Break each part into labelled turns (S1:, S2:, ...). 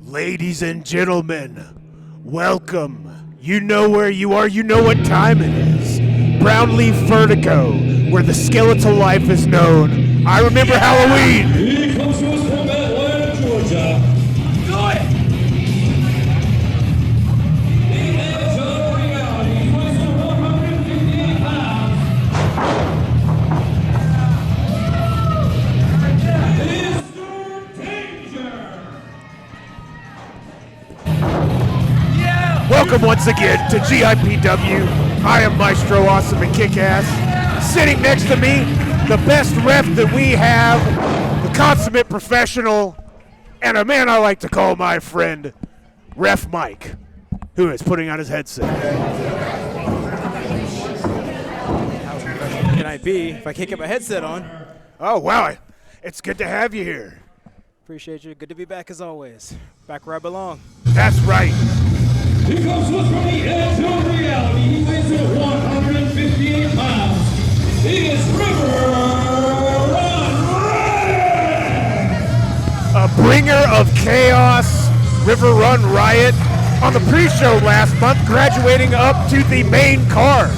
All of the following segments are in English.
S1: Ladies and gentlemen, welcome. You know where you are, you know what time it is. Brownleaf Vertigo, where the skeletal life is known. I remember Halloween.
S2: He comes to us from Atlanta, Georgia. Do it! He has a reality. He weighs 158 pounds. Mr. Danger! Yeah!
S1: Welcome once again to GIPW. I am Maestro Awesome and Kick-Ass. Sitting next to me, the best ref that we have, the consummate professional, and a man I like to call my friend, Ref Mike, who is putting on his headset.
S3: How professional can I be if I can't get my headset on?
S1: Oh, wow. It's good to have you here.
S3: Appreciate you. Good to be back as always. Back where I belong.
S1: That's right.
S2: He comes to us from the edge of reality. He weighs 158 pounds. He is Trever.
S1: A bringer of chaos, River Run Riot, on the pre-show last month, graduating up to the main card.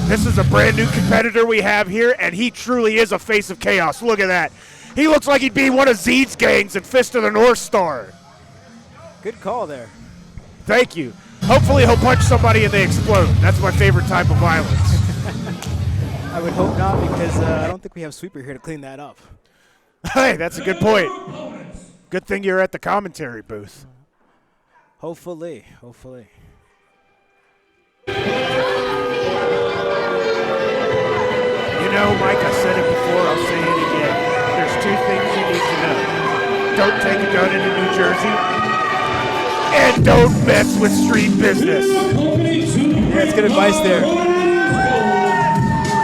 S1: This is a brand new competitor we have here, and he truly is a face of chaos. Look at that. He looks like he'd be one of Zed's gangs in Fist of the North Star.
S3: Good call there.
S1: Thank you. Hopefully he'll punch somebody and they explode. That's my favorite type of violence.
S3: I would hope not, because I don't think we have Sweeper here to clean that up.
S1: Hey, that's a good point. Good thing you're at the commentary booth.
S3: Hopefully, hopefully.
S1: You know, Mike, I said it before, I'll say it again. There's two things you need to know. Don't take a gun into New Jersey, and don't mess with street business.
S3: Yeah, that's good advice there.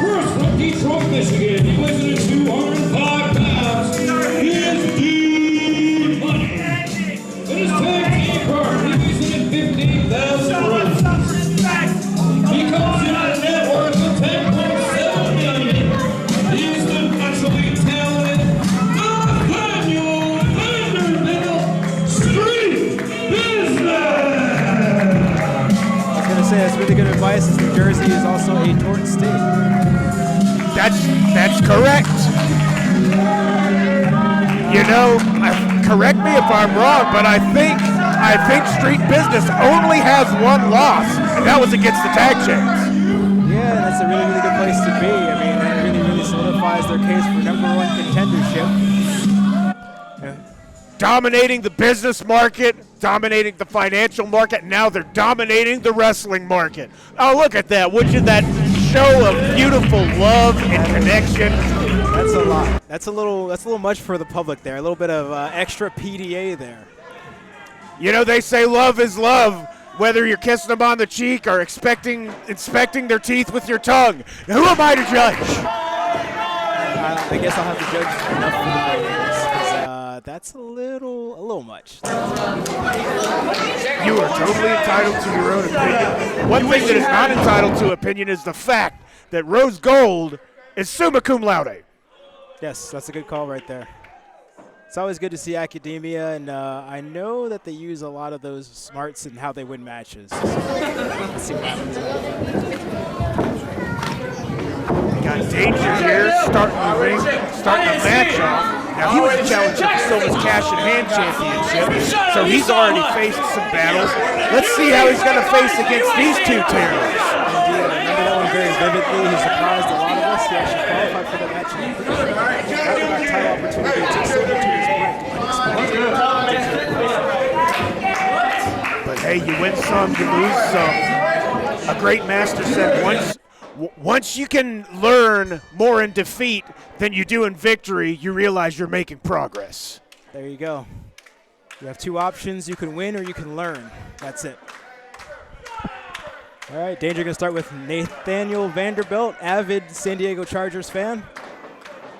S2: First from Detroit, Michigan. He weighs 205 pounds. He is Dude Money. In his tag team card, he weighs 15,000 pounds. He comes in at a net worth of $10.7 million. He is the naturally talented Nathaniel Vanderbilt Street Business.
S3: I was going to say, that's really good advice, as New Jersey is also a tort state.
S1: That's correct. You know, correct me if I'm wrong, but I think street business only has one loss, and that was against the tag champs.
S3: Yeah, that's a really, really good place to be. I mean, that really, really solidifies their case for #1 contendership. Yeah.
S1: Dominating the business market, dominating the financial market, now they're dominating the wrestling market. Oh, look at that. Would you, that show of beautiful love and connection.
S3: That's a lot. That's a little much for the public there. A little bit of extra PDA there.
S1: You know, they say love is love, whether you're kissing them on the cheek or inspecting their teeth with your tongue. Now, who am I to judge?
S3: I guess I'll have to judge enough for the ratings, because that's a little much.
S1: You are totally entitled to your own opinion. One thing that is not entitled to opinion is the fact that Rose Gold is summa cum laude.
S3: Yes, that's a good call right there. It's always good to see academia, and I know that they use a lot of those smarts in how they win matches. Let's see what happens.
S1: We got Danger here, starting the ring, starting the match off. Now, he was a challenger for Silver's Cash in Hand Championship, so he's already faced some battles. Let's see how he's going to face against these two terrors.
S3: Indeed, I remember that one very vividly. He surprised a lot of us. He actually qualified for the match. He got that title opportunity to take Silver to his brink.
S1: But hey, you win some, you lose some. A great master said once you can learn more in defeat than you do in victory, you realize you're making progress.
S3: There you go. You have two options. You can win or you can learn. That's it. All right, Danger going to start with Nathaniel Vanderbilt, avid San Diego Chargers fan.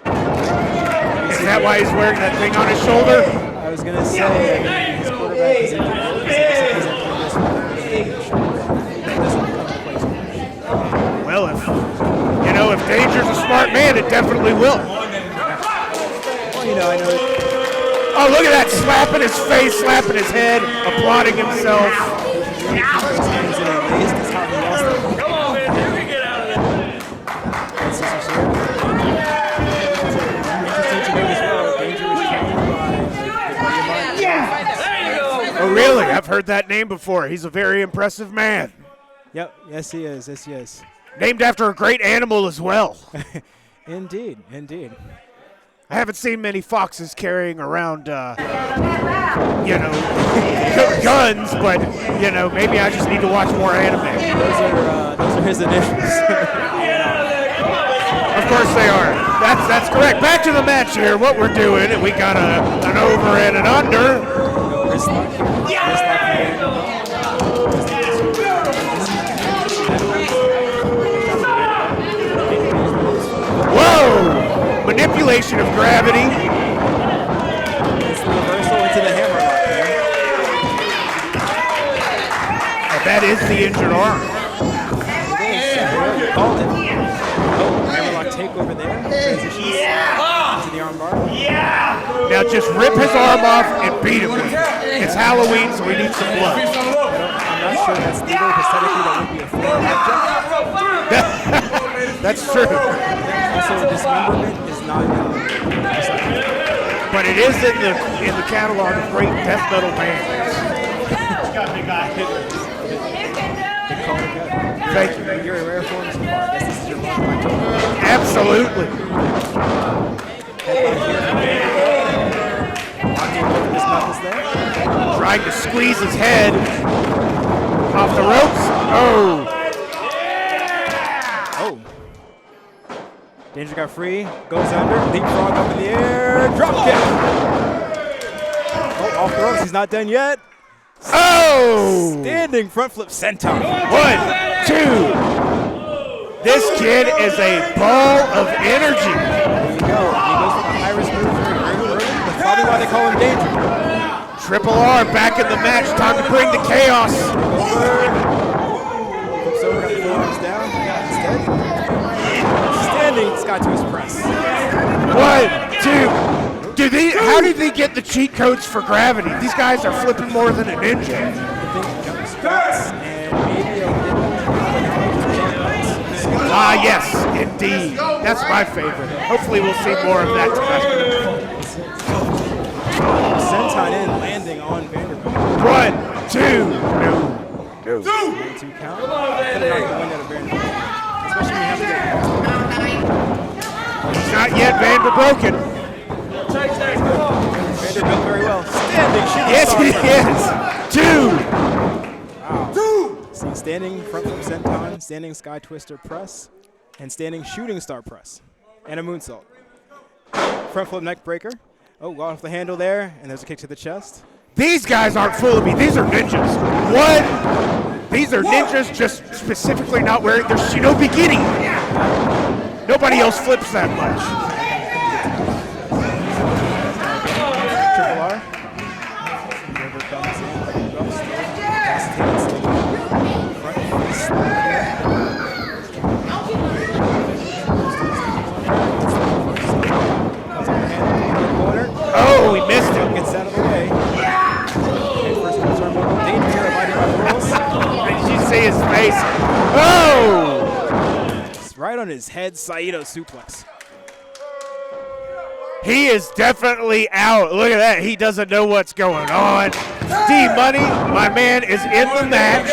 S1: Is that why he's wearing that thing on his shoulder?
S3: I was going to say, I mean, his quarterback is in
S1: Well, if Danger's a smart man, it definitely will.
S3: Well, you know, I know.
S1: Oh, look at that, slapping his face, slapping his head, applauding himself.
S2: Come on, man. You can get out of there. There you go.
S1: Oh, really? I've heard that name before. He's a very impressive man.
S3: Yep. Yes, he is. Yes, he is.
S1: Named after a great animal as well.
S3: Indeed. Indeed.
S1: I haven't seen many foxes carrying around, guns, but, maybe I just need to watch more anime.
S3: Those are his initials.
S1: Of course they are. That's correct. Back to the match here. What we're doing, and we got an over and an under. Whoa! Manipulation of gravity.
S3: It's the reversal into the hammer lock there.
S1: That is the injured arm.
S3: You called it. Oh, hammerlock takeover there. Transitions into the arm bar.
S1: Now just rip his arm off and beat him with it. It's Halloween, so we need some blood.
S3: I'm not sure that's legal, because technically that would be a foreign object.
S1: That's true.
S3: Also, dismemberment is not in
S1: But it is in the catalog of great death metal bands.
S3: Good call, good.
S1: Thank you.
S3: You're in rare form so far. I guess this is your most October.
S1: Absolutely. Trying to squeeze his head off the ropes. Oh.
S3: Danger got free, goes under, leapfrog up in the air, drop kick. Oh, off the ropes, he's not done yet.
S1: Oh!
S3: Standing front flip senton.
S1: 1, 2. This kid is a ball of energy.
S3: There you go. He goes for the high risk move very early. That's probably why they call him Danger.
S1: Triple R back in the match. Time to bring the chaos.
S3: Flips over, got the forearms down. Instead, standing Scott to his press.
S1: 1, 2. How did they get the cheat codes for gravity? These guys are flipping more than a ninja. Ah, yes, indeed. That's my favorite. Hopefully we'll see more of that tonight.
S3: Senton in, landing on Vanderbilt.
S1: 1, 2. No.
S3: 2 count. Could have knocked the wind out of Vanderbilt. Especially when you have to get
S1: He's not yet Vanderbroken.
S3: Vanderbilt very well. Standing shooting
S1: Yes,
S3: star
S1: he
S3: press.
S1: is. 2.
S3: Wow. See, standing front flip senton, standing sky twister press, and standing shooting star press, and a moonsault. Front flip neck breaker. Oh, got off the handle there, and there's a kick to the chest.
S1: These guys aren't fooling me. These are ninjas. These are ninjas just specifically not wearing their shinobi giri. Nobody else flips that much.
S3: Triple R. Trever comes in, drops front face
S1: Oh, we missed him.
S3: gets out of the way. And first concern, Danger abiding by the rules.
S1: Did you see his face? Oh!
S3: It's right on his head, Saito suplex.
S1: He is definitely out. Look at that. He doesn't know what's going on. D-Money, my man, is in the match.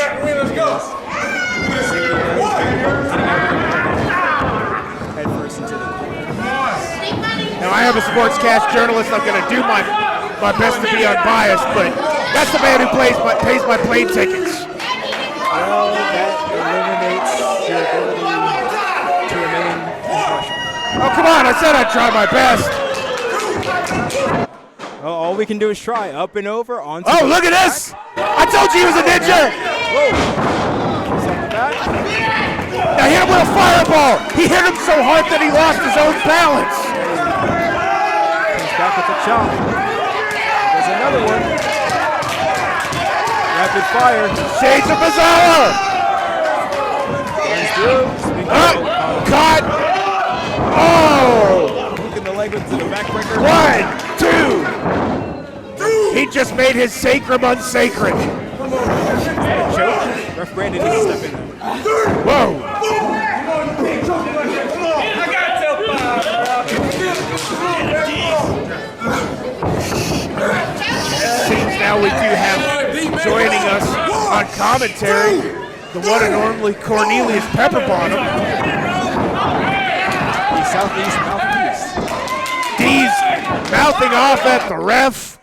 S3: Head first into the
S1: Now, I am a sportscast journalist. I'm going to do my best to be unbiased, but that's the man who pays my plane tickets.
S3: Well, that eliminates your ability to remain impartial.
S1: Oh, come on. I said I'd try my best.
S3: Oh, all we can do is try. Up and over, onto
S1: Oh,
S3: the
S1: look at
S3: back.
S1: this. I told you he was a ninja.
S3: Whoa. Kicks off the back.
S1: Now hit him with a fireball. He hit him so hard that he lost his own balance.
S3: Comes back with the chop. There's another one. Rapid fire.
S1: Shades of Mazawa.
S3: Runs through.
S1: Caught. Oh.
S3: Hook in the leg into the backbreaker.
S1: 1, 2. just made his sacrum unsacred.
S3: Choke. Ref Brandon needs to step in there.
S1: Whoa. Seems now we do have joining us on commentary the one and only Cornelius Pepperbottom.
S3: The Southeast Mouthpiece.
S1: D's mouthing off at the ref.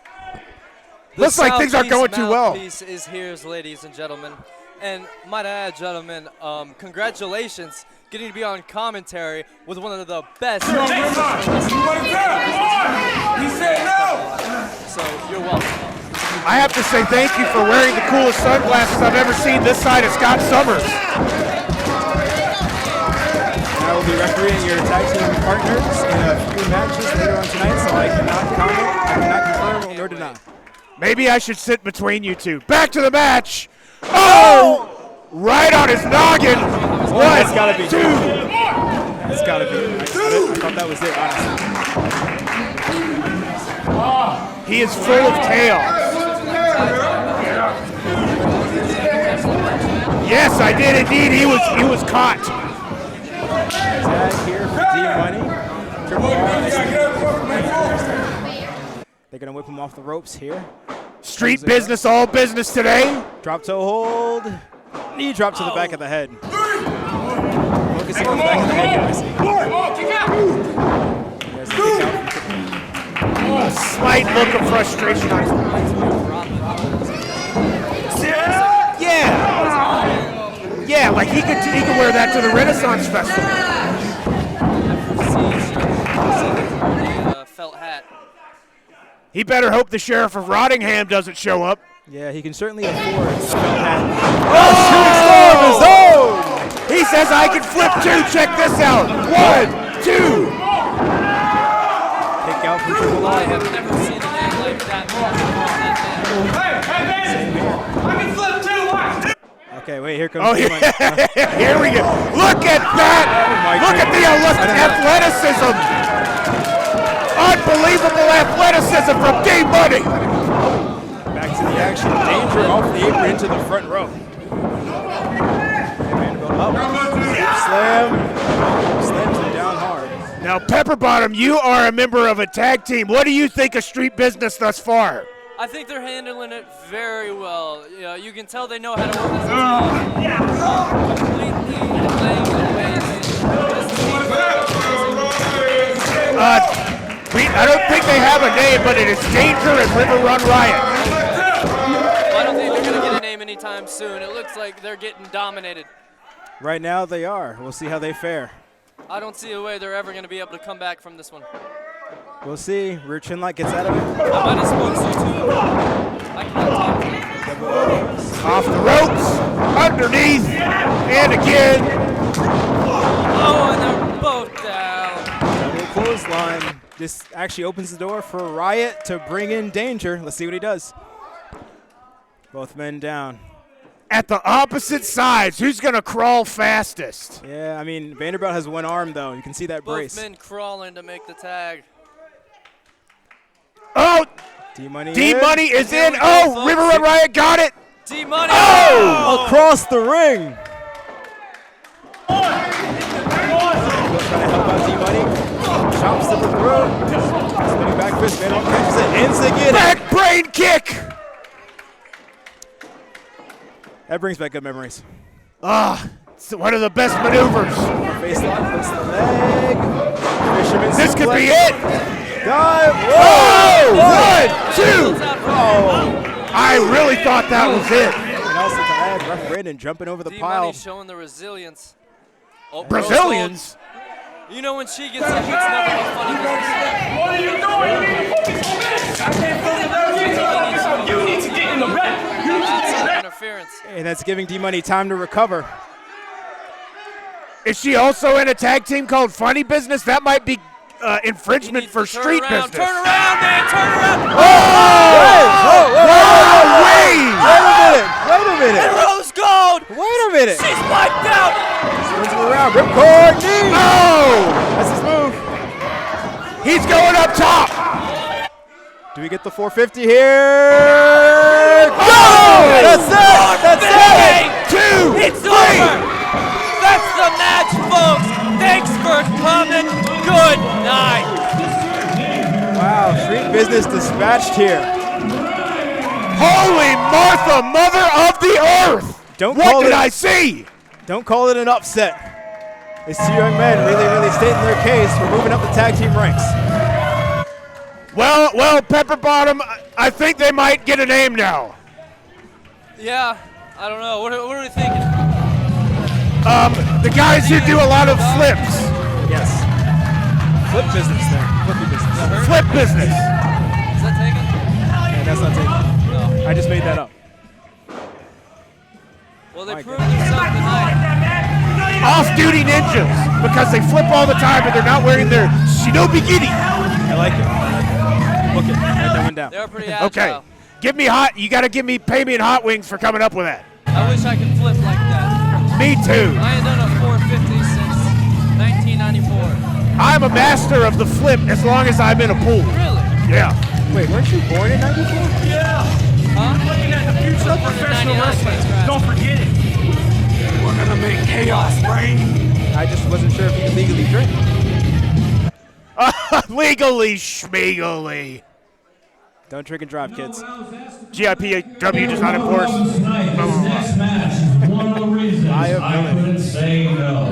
S1: Looks like things aren't going too well.
S4: Southeast is here, ladies and gentlemen. And might I add, gentlemen, congratulations getting to be on commentary with one of the best. He said no! So you're welcome.
S1: I have to say thank you for wearing the coolest sunglasses I've ever seen this side of Scott Summers.
S3: I will be refereeing your tag team partners in a few matches later on tonight, so I cannot comment, I cannot confirm, nor deny.
S1: Maybe I should sit between you two. Back to the match. Oh! Right on his noggin.
S3: That's gotta be two. That's gotta be. I thought that was it, honestly.
S1: He is full of chaos. Yes, I did indeed. He was caught.
S3: Tag here for D Money. They're gonna whip him off the ropes here.
S1: Street business, all business today.
S3: Drop toe hold. Knee drop to the back of the head. Focusing on the back of the head, I see.
S1: A slight look of frustration on his Yeah, like he could wear that to the Renaissance Festival.
S4: Felt hat.
S1: He better hope the Sheriff of Rottingham doesn't show up.
S3: Yeah, he can certainly afford that. Oh,
S1: he says I can flip two. Check this out. 1, 2.
S3: Kick out from Triple
S4: I have never seen a man like that.
S2: I can flip two.
S3: Okay, wait, here comes
S1: here we go. Look at that. Look at the athleticism. Unbelievable athleticism from D-Money.
S3: Back to the action. Danger off the apron into the front row. Slam. Slams him down hard.
S1: Now, Pepperbottom, you are a member of a tag team. What do you think of Street Business thus far?
S4: I think they're handling it very well. You know, you can tell they know how to work as a team. Completely playing the
S1: I don't think they have a name, but it is Danger and River Run Riot.
S4: I don't think they're going to get a name anytime soon. It looks like they're getting dominated.
S3: Right now they are. We'll see how they fare.
S4: I don't see a way they're ever going to be able to come back from this one.
S3: We'll see. Rear chin lock gets out of it.
S4: I might have spoke to you too. I cannot talk to you.
S1: Off the ropes, underneath, and again.
S4: Oh, and they're both down.
S3: Double clothesline. This actually opens the door for Riot to bring in Danger. Let's see what he does. Both men down.
S1: At the opposite sides, who's going to crawl fastest?
S3: Yeah, I mean, Vanderbilt has one arm, though. You can see that brace.
S4: Both men crawling to make the tag.
S1: Oh!
S3: D-Money
S1: is in. Oh, River Run Riot got it.
S4: D-Money.
S1: Oh!
S3: Across the ring. Trying to help out D-Money. Chops to the throat. Spinning back fist. Vanderbilt catches it. Ends again.
S1: Back brain kick.
S3: That brings back good memories.
S1: It's one of the best maneuvers.
S3: Face lock, puts the leg. Fisherman
S1: This could be it.
S3: Dive.
S1: Oh! 1, 2.
S3: Oh.
S1: I really thought that was it.
S3: And also to add, Ref Brandon jumping over the pile.
S4: D-Money showing the resilience. Oh,
S1: Brazilians?
S4: You know when she gets up, it's never a funny business.
S2: What are you doing? I can't feel the You need to get in the back. You need to get in the back.
S4: Interference.
S3: And that's giving D-Money time to recover.
S1: Is she also in a tag team called Funny Business? That might be infringement for street business.
S4: Turn around, man, turn around.
S3: Wait a minute.
S4: And Rose Gold.
S3: Wait a minute.
S4: She's wiped out.
S3: Spins him around. Ripcord knee.
S1: Oh!
S3: That's his move.
S1: He's going up top.
S3: Do we get the 450 here? Oh! That's it! That's it!
S1: 2,
S4: It's over! That's the match, folks! Thanks for coming. Good night.
S3: Wow, street business dispatched here.
S1: Holy Martha, mother of the earth! What did I see?
S3: Don't call it an upset. These two young men really stating their case for moving up the tag team ranks.
S1: Well, Pepper Bottom, I think they might get a name now.
S4: Yeah, I don't know. What are we thinking?
S1: The guys who do a lot of flips.
S3: Yes. Flip business there. Flippy business.
S1: Flip business.
S4: Is that taken?
S3: Yeah, that's not taken.
S4: No.
S3: I just made that up.
S4: Well, they proved themselves tonight.
S1: Off-duty ninjas, because they flip all the time and they're not wearing their shinobi giri.
S3: I like it. Book it. Write that one down.
S4: They're pretty agile.
S1: Okay. Give me hot. You got to pay me in hot wings for coming up with that.
S4: I wish I could flip like that.
S1: Me too.
S4: I ain't done a 450 since 1994.
S1: I'm a master of the flip as long as I'm in a pool.
S4: Really?
S1: Yeah.
S3: Wait, weren't you born in 94?
S2: Yeah.
S4: Huh?
S2: Looking at the future of professional wrestling. Don't forget it. We're gonna make chaos reign.
S3: I just wasn't sure if you could legally drink.
S1: Legally schmegally.
S3: Don't drink and drive, kids.
S1: GIPW does not enforce.
S2: Next match. One of the reasons I couldn't say no.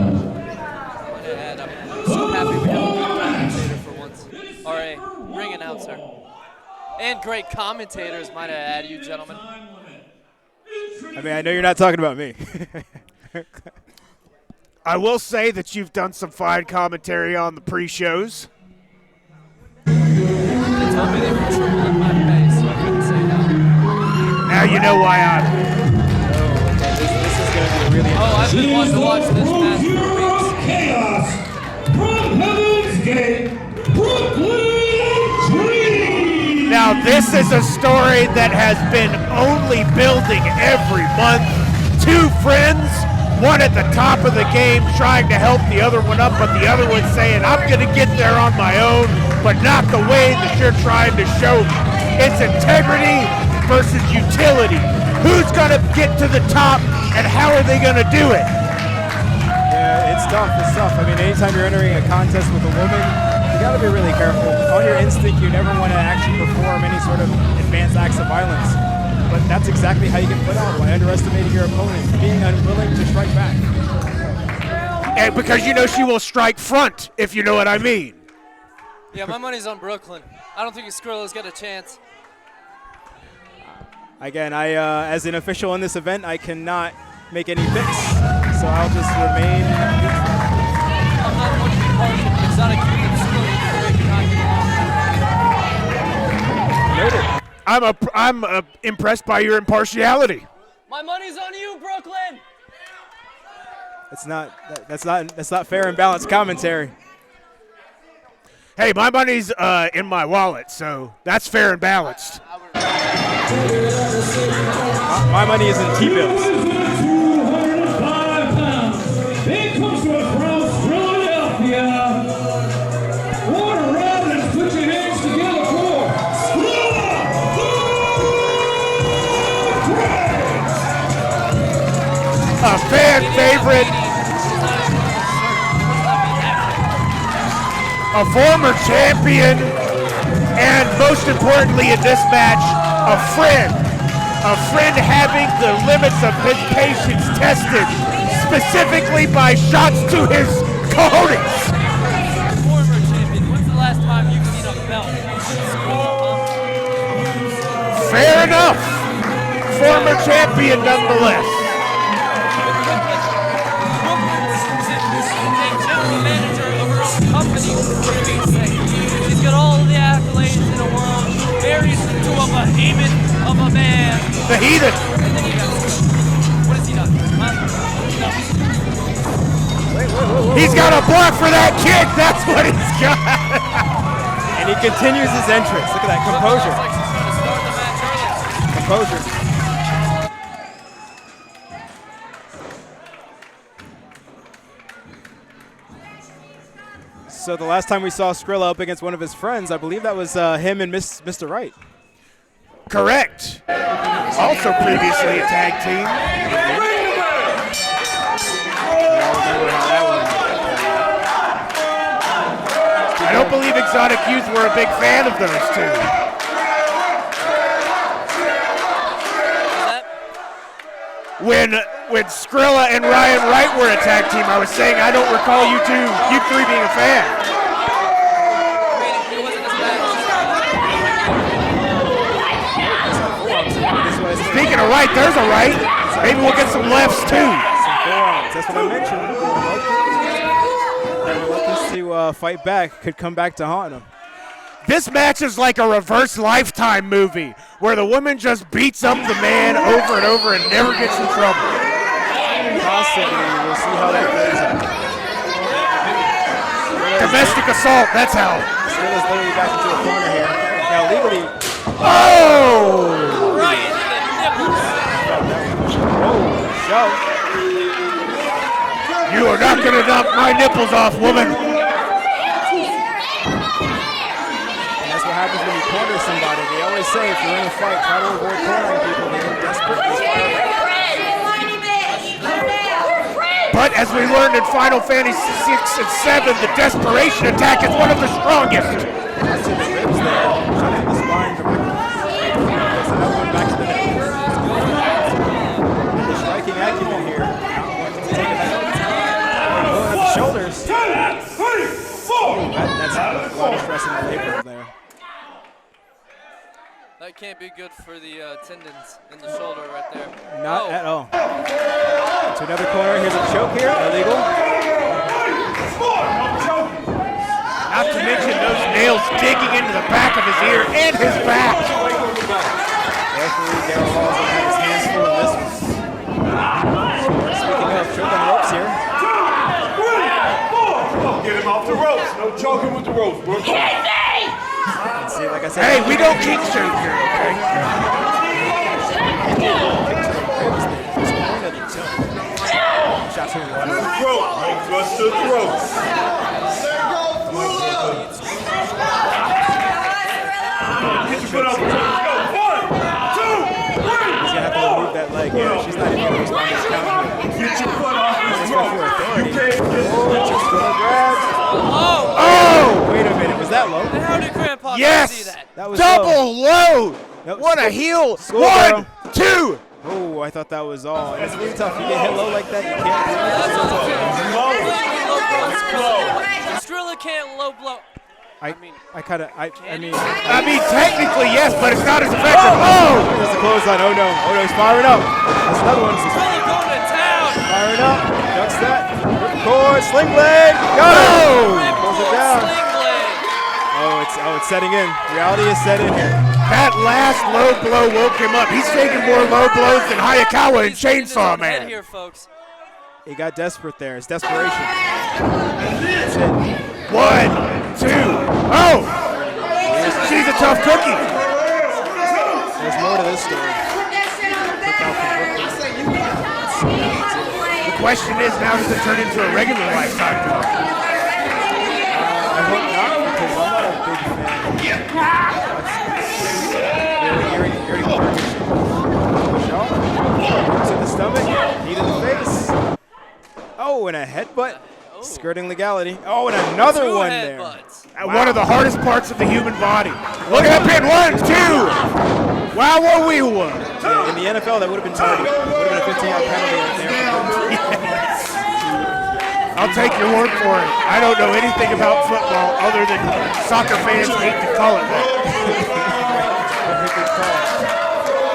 S4: And I'm so happy we have a good commentator for once. Or a ring announcer. And great commentators, might I add, you gentlemen.
S3: I mean, I know you're not talking about me.
S1: I will say that you've done some fine commentary on the pre-shows.
S4: They told me they were tripling my pay, so I couldn't say no.
S1: Now you know why I'm.
S3: Oh, okay. This is going to be really
S4: Oh, I've been wanting to watch this match
S2: Hero
S4: for
S2: of
S4: weeks.
S2: Chaos from Heaven's Gate, Brooklyn Dream.
S1: Now this is a story that has been only building every month. Two friends, one at the top of the game trying to help the other one up, but the other one saying, I'm going to get there on my own, but not the way that you're trying to show me. It's integrity versus utility. Who's going to get to the top and how are they going to do it?
S3: Yeah, it's tough. It's tough. I mean, anytime you're entering a contest with a woman, you got to be really careful. On your instinct, you never want to actually perform any sort of advanced acts of violence. But that's exactly how you get put out, by underestimating your opponent, being unwilling to strike back.
S1: And because you know she will strike front, if you know what I mean.
S4: Yeah, my money's on Brooklyn. I don't think Skrilla's got a chance.
S3: Again, as an official in this event, I cannot make any picks, so I'll just remain neutral.
S4: I'm not going to be partial, but it's not a game that Skrilla can
S3: Noted.
S1: I'm impressed by your impartiality.
S4: My money's on you, Brooklyn!
S3: That's not fair and balanced commentary.
S1: Hey, my money's in my wallet, so that's fair and balanced.
S3: My money is in T-bills.
S2: 205 pounds. It comes from Philadelphia. Order around and put your hands together for
S1: A fan favorite, a former champion, and most importantly in this match, a friend. A friend having the limits of his patience tested, specifically by shots to his cojones.
S4: Former champion, when's the last time you've seen a belt?
S1: Fair enough. Former champion nonetheless.
S4: General manager of her own company, for Pete's sake. She's got all the accolades in the world, marries into a behemoth of a man.
S1: The heathen.
S4: And then you got, what has he done? Huh?
S1: He's got a block for that kick. That's what he's got.
S3: And he continues his entrance. Look at that composure.
S4: Looks like she's trying to start the match early.
S3: Composure. So the last time we saw Skrilla up against one of his friends, I believe that was him and Mr. Wright.
S1: Correct. Also previously a tag team. I don't believe Exotic Youth were a big fan of those two. When Skrilla and Ryan Wright were a tag team, I was saying I don't recall you three being a fan. Speaking of right, there's a right. Maybe we'll get some lefts too.
S3: That's what I mentioned. The reluctance to fight back could come back to haunt him.
S1: This match is like a reverse Lifetime movie where the woman just beats up the man over and over and never gets in trouble.
S3: Constantly, we'll see how that plays out.
S1: Domestic assault, that's how.
S3: Skrilla's literally back into a corner here. Now legally.
S1: Oh!
S4: Right into the nipples.
S3: Shove.
S1: You are not going to knock my nipples off, woman.
S3: That's what happens when you corner somebody. They always say if you're in a fight, try to avoid cornering people. They get desperate.
S1: But as we learned in Final Fantasy 6 and 7, the desperation attack is one of the strongest.
S3: That's in the ribs there. Shot in the spine directly. There's another one back to the neck. And the striking acumen here. Not wanting to take it back. Going at the shoulders. That's a lot of stress in the labrum there.
S4: That can't be good for the tendons in the shoulder right there.
S3: Not at all. To another corner. Here's a choke here. Illegal.
S1: Not to mention those nails digging into the back of his ear and his back.
S3: Referee Darryl Hall's going to have his hands full in this one. Speaking of, choke on the ropes here.
S5: Get him off the ropes. No choking with the ropes, bro.
S3: And see, like I said,
S1: Hey, we don't kink shame here, okay?
S3: Shot to the
S5: Throat. Thrust to the throat. Get your foot off the ropes. Go. 1, 2, 3.
S3: He's going to have to remove that leg. Yeah, she's not even going to respond to this count.
S5: Get your foot off the ropes. You can't get
S3: Grabs.
S1: Oh!
S3: Wait a minute, was that low?
S4: How did Grandpa
S1: Yes!
S4: see that?
S3: That was
S1: Double load!
S3: Nope.
S1: What a heel!
S3: Schoolgirl.
S1: 1, 2!
S3: Oh, I thought that was all. And it's really tough. You get hit low like that, you can't.
S4: Skrilla can't low blow.
S3: I mean,
S1: Technically, yes, but it's not as effective. Oh!
S3: there's the clothesline. Oh no. Oh no, he's firing up. That's another one.
S4: Skrilla going to town.
S3: Firing up. Ducks that. Ripcord, sling blade. Got it. Pulls it down.
S4: Sling blade.
S3: Oh, it's setting in. Reality is set in here.
S1: That last low blow woke him up. He's taking more low blows than Hayakawa and
S4: He's getting his
S1: Chainsaw
S4: own head
S1: Man.
S4: here, folks.
S3: He got desperate there. It's desperation. That's it.
S1: 1, 2. Oh! She's a tough cookie.
S3: There's more to this story.
S1: The question is, now does it turn into a regular Lifetime movie?
S3: I hope not, because I'm not a big fan. To the stomach, knee to the face. Oh, and a headbutt. Skirting legality. Oh, and another
S4: Two
S3: one there.
S4: headbutts.
S1: One of the hardest parts of the human body. Look at that pin. 1, 2. Wow, what we won.
S3: Yeah, in the NFL, that would have been tardy. Would have been a 15-yard penalty right there.
S1: I'll take your word for it. I don't know anything about football other than soccer fans hate to call it that.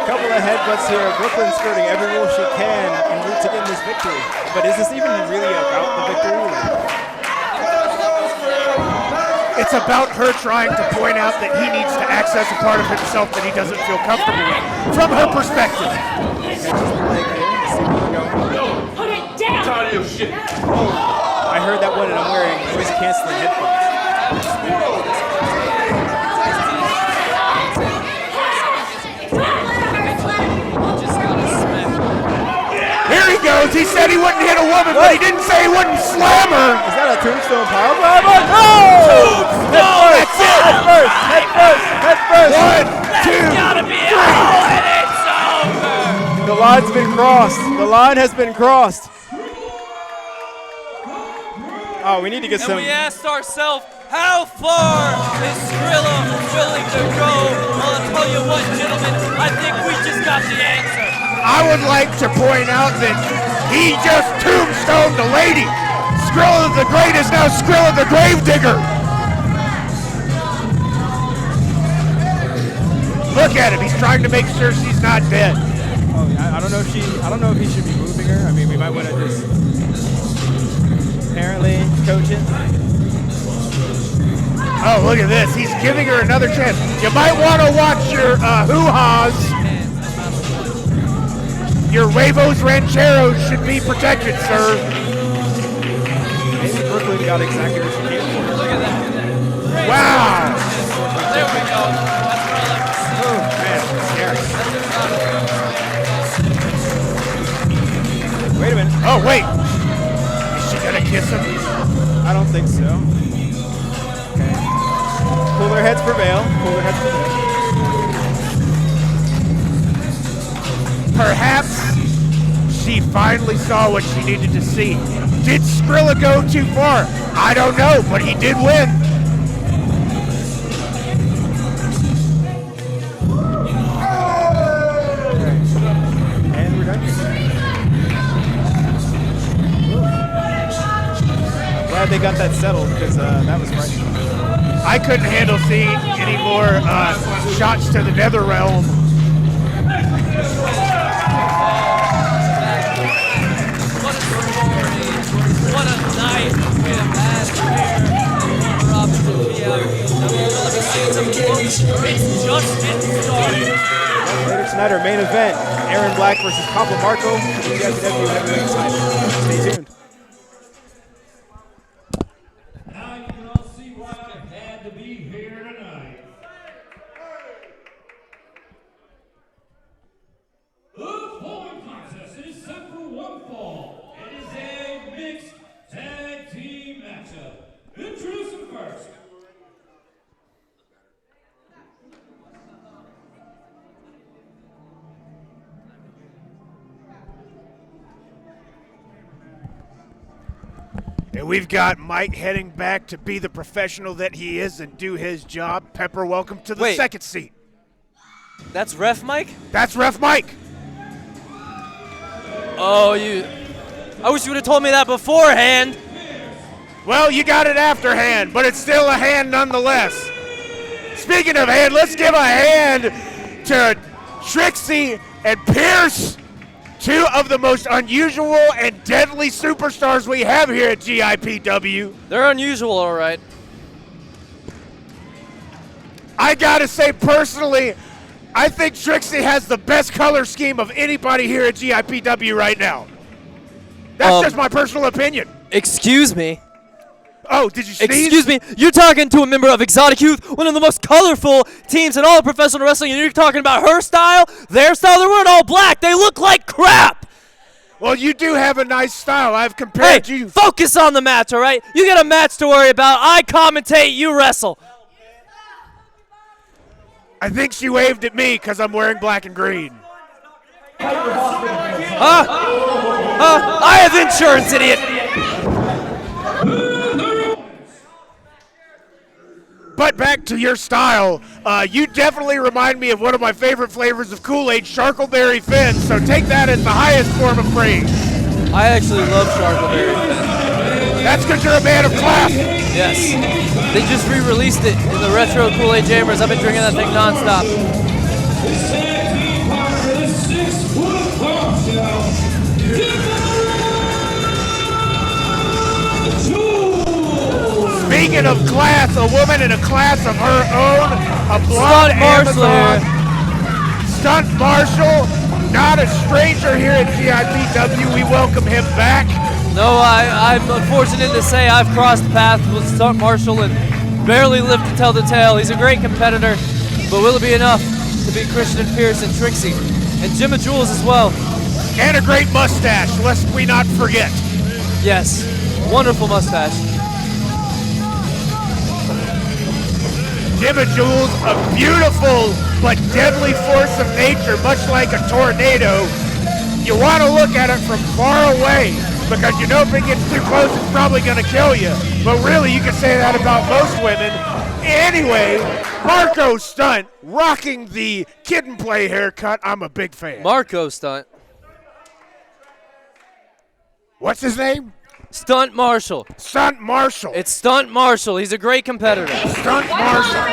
S3: Couple of headbutts here. Brooklyn skirting every rule she can en route to getting this victory. But is this even really about the victory?
S1: It's about her trying to point out that he needs to access a part of himself that he doesn't feel comfortable with, from her perspective.
S2: Put it down!
S5: Tired of your shit.
S3: I heard that one and I'm wearing noise canceling headphones.
S1: Here he goes. knows? He said he wouldn't hit a woman, but he didn't say he wouldn't slam her.
S3: Is that a tombstone powerbomb? Oh, no! Head first! Head first! Head first!
S1: One, two,
S4: Gotta be
S1: three.
S4: out, and it's over.
S3: The line's been crossed. The line has been crossed. Oh, we need to get
S4: And
S3: some.
S4: we asked ourselves, how far is Skrilla willing to go? Well, I'll tell you what, gentlemen, I think we just got the answer.
S1: I would like to point out that he just tombstoned the lady. Skrilla the Great is now Skrilla the Gravedigger. Look at him. He's trying to make sure she's not dead.
S3: Oh, I don't know if he should be moving her. I mean, we might want to just apparently coach it.
S1: Oh, look at this. He's giving her another chance. You might want to watch your hoo-haws. Your huevos rancheros should be protected, sir.
S3: Maybe Brooklyn got exactly what she came for.
S4: Look at that. Great.
S1: Wow.
S4: There we go. That's what I like to see.
S3: Oh, man, scary. Wait a minute.
S1: Oh, wait. Is she going to kiss him?
S3: I don't think so. Okay. Cooler heads prevail. Cooler heads prevail.
S1: Perhaps she finally saw what she needed to see. Did Skrilla go too far? I don't know, but he did win.
S3: And we're done. I'm glad they got that settled because that was right.
S1: I couldn't handle seeing any more shots to the nether realm.
S4: What a story. What a night we have had here in Robinson GIPW. It's just getting started.
S3: Later tonight, our main event, Ehren Black versus Marko for the GIPW heavyweight title. Stay tuned.
S2: Now you can all see why I had to be here tonight. The following contest is set for one fall. It is a mixed tag team matchup. Introducing first.
S1: And we've got Mike heading back to be the professional that he is and do his job. Pepper, welcome to the
S4: Wait.
S1: second seat.
S4: That's Ref Mike?
S1: That's Ref Mike.
S4: Oh, I wish you would have told me that beforehand.
S1: Well, you got it afterhand, but it's still a hand nonetheless. Speaking of hand, let's give a hand to Trixie and Pierce, two of the most unusual and deadly superstars we have here at GIPW.
S4: They're unusual, all right.
S1: I gotta say personally, I think Trixie has the best color scheme of anybody here at GIPW right now. That's just my personal opinion.
S4: Excuse me.
S1: Oh, did you sneeze?
S4: Excuse me. You're talking to a member of Exotic Youth, one of the most colorful teams in all of professional wrestling, and you're talking about her style, their style. They weren't all black. They look like crap.
S1: Well, you do have a nice style. I've compared
S4: Hey,
S1: you.
S4: focus on the match, all right? You got a match to worry about. I commentate, you wrestle.
S1: I think she waved at me because I'm wearing black and green.
S4: I have insurance, idiot.
S1: But back to your style, you definitely remind me of one of my favorite flavors of Kool-Aid, Sharkleberry Finn, so take that as the highest form of praise.
S4: I actually love Sharkleberry Finn.
S1: That's because you're a man of class.
S4: Yes. They just re-released it in the retro Kool-Aid Jammers. I've been drinking that thing nonstop.
S2: This tag team partner is 6 foot bombshell.
S1: Speaking of class, a woman in a class of her own, a blonde
S4: Stunt Marshall
S1: Amazon.
S4: here.
S1: Stunt Marshall, not a stranger here at GIPW. We welcome him back.
S4: No, I'm unfortunate to say I've crossed paths with Stunt Marshall and barely lived to tell the tale. He's a great competitor, but will it be enough to beat Christian Pierce and Trixie? And Gemma Jules as well.
S1: And a great mustache, lest we not forget.
S4: Yes, wonderful mustache.
S1: Gemma Jules, a beautiful but deadly force of nature, much like a tornado. You want to look at it from far away because you know if it gets too close, it's probably going to kill you. But really, you can say that about most women. Anyway, Marko Stunt rocking the kid and play haircut. I'm a big fan.
S4: Marko Stunt.
S1: What's his name?
S4: Stunt Marshall.
S1: Stunt Marshall.
S4: It's Stunt Marshall. He's a great competitor.
S1: Stunt Marshall.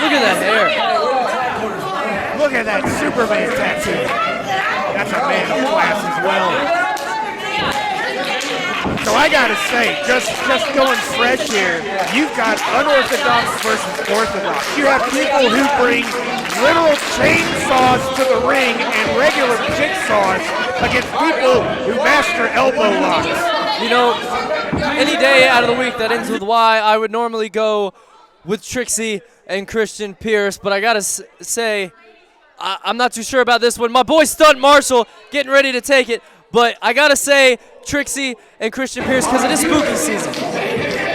S4: Look at that hair.
S1: Look at that Superman tattoo. That's a man of class as well. So I gotta say, just going fresh here, you've got unorthodox versus orthodox. You have people who bring literal chainsaws to the ring and regular jigsaws against people who master elbow locks.
S4: You know, any day out of the week that ends with Y, I would normally go with Trixie and Christian Pierce, but I gotta say, I'm not too sure about this one. My boy Stunt Marshall getting ready to take it, but I gotta say Trixie and Christian Pierce because it is spooky season.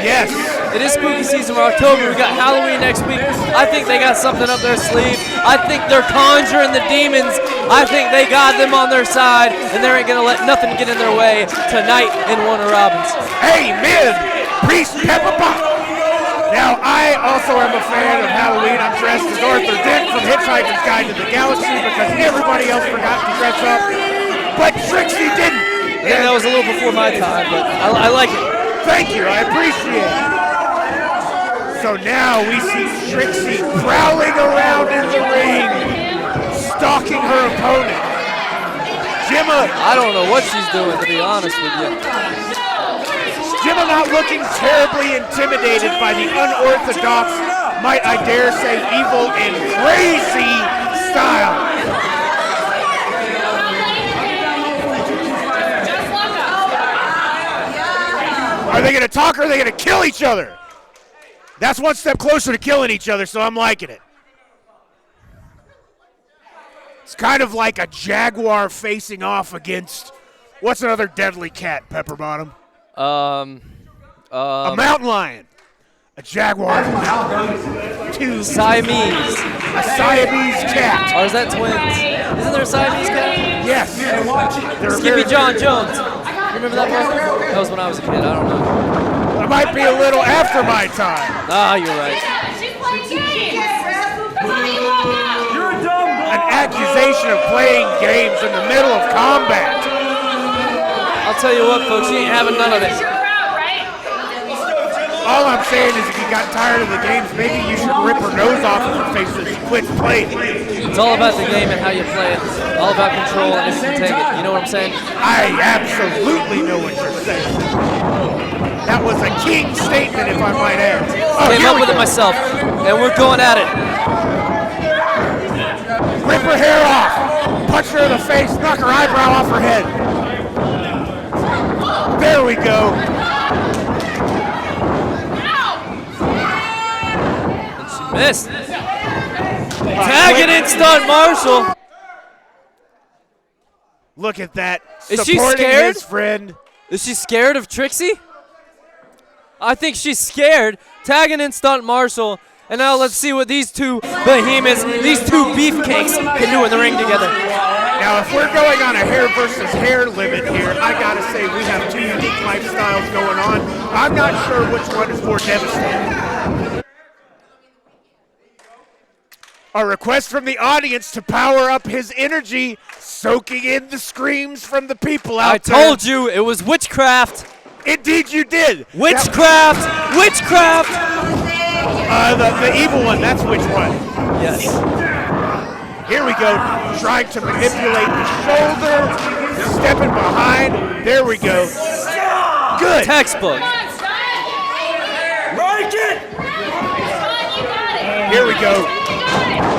S1: Yes.
S4: It is spooky season. We're October. We got Halloween next week. I think they got something up their sleeve. I think they're conjuring the demons. I think they got them on their side, and they ain't gonna let nothing get in their way tonight in Warner Robins.
S1: Amen. Priest Pepper Pot. Now, I also am a fan of Halloween. I'm dressed as Arthur Dent from Hitchhiker's Guide to the Galaxy because everybody else forgot to dress up, but Trixie didn't.
S4: Yeah, that was a little before my time, but I like it.
S1: Thank you, I appreciate it. So now we see Trixie prowling around in the ring, stalking her opponent. Gemma.
S4: I don't know what she's doing, to be honest with you.
S1: Gemma not looking terribly intimidated by the unorthodox, might I dare say, evil and crazy style. Are they going to talk or are they going to kill each other? That's one step closer to killing each other, so I'm liking it. It's kind of like a jaguar facing off against, what's another deadly cat, Pepperbottom? A mountain lion. A jaguar. Two.
S4: Siamese.
S1: A Siamese cat.
S4: Or is that twins? Isn't there a Siamese cat?
S1: Yes.
S4: Skippy John Jones. Remember that one? That was when I was a kid. I don't know.
S1: It might be a little after my time.
S4: Ah, you're right.
S1: An accusation of playing games in the middle of combat.
S4: I'll tell you what, folks, you ain't having none of it.
S1: All I'm saying is if you got tired of the games, maybe you should rip her nose off of her face so she quits playing.
S4: It's all about the game and how you play it. All about control and if you can take it. You know what I'm saying?
S1: I absolutely know what you're saying. That was a king statement, if I might add. Oh,
S4: came up with it myself, and we're going at it.
S1: Rip her hair off, punch her in the face, knock her eyebrow off her head. There we go.
S4: And she missed. Tagging in Stunt Marshall.
S1: Look at that.
S4: Is she
S1: Supporting
S4: scared?
S1: his friend.
S4: Is she scared of Trixie? I think she's scared. Tagging in Stunt Marshall. And now let's see what these two behemoths, these two beefcakes can do in the ring together.
S1: Now, if we're going on a hair versus hair limit here, I gotta say we have two unique lifestyles going on. I'm not sure which one is more devastating. A request from the audience to power up his energy, soaking in the screams from the people out there.
S4: I told you it was witchcraft.
S1: Indeed you did.
S4: Witchcraft! Witchcraft!
S1: The evil one, that's which one?
S4: Yes.
S1: Here we go, trying to manipulate the shoulder, stepping behind. There we go. Good.
S4: Textbook.
S1: Here we go.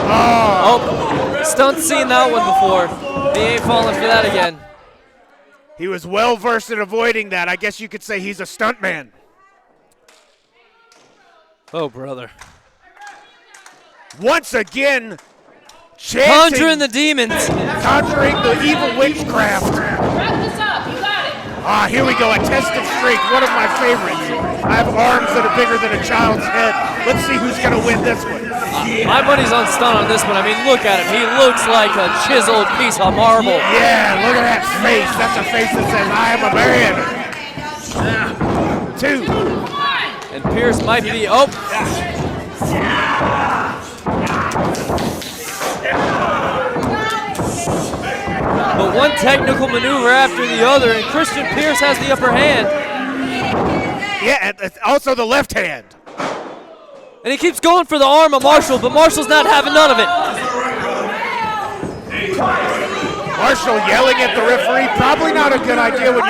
S4: Oh, Stunt's seen that one before. He ain't falling for that again.
S1: He was well versed in avoiding that. I guess you could say he's a stunt man.
S4: Oh, brother.
S1: Once again,
S4: Conjuring the demons.
S1: Conjuring the evil witchcraft. Ah, here we go, a test of strength, one of my favorites. I have arms that are bigger than a child's head. Let's see who's gonna win this one.
S4: My money's on Stunt on this one. I mean, look at him. He looks like a chiseled piece of marble.
S1: Yeah, look at that face. That's a face that says, I am a man. 2.
S4: And Pierce might be, oh. But one technical maneuver after the other, and Christian Pierce has the upper hand.
S1: Yeah, and also the left hand.
S4: And he keeps going for the arm of Marshall, but Marshall's not having none of it.
S1: Marshall yelling at the referee, probably not a good idea when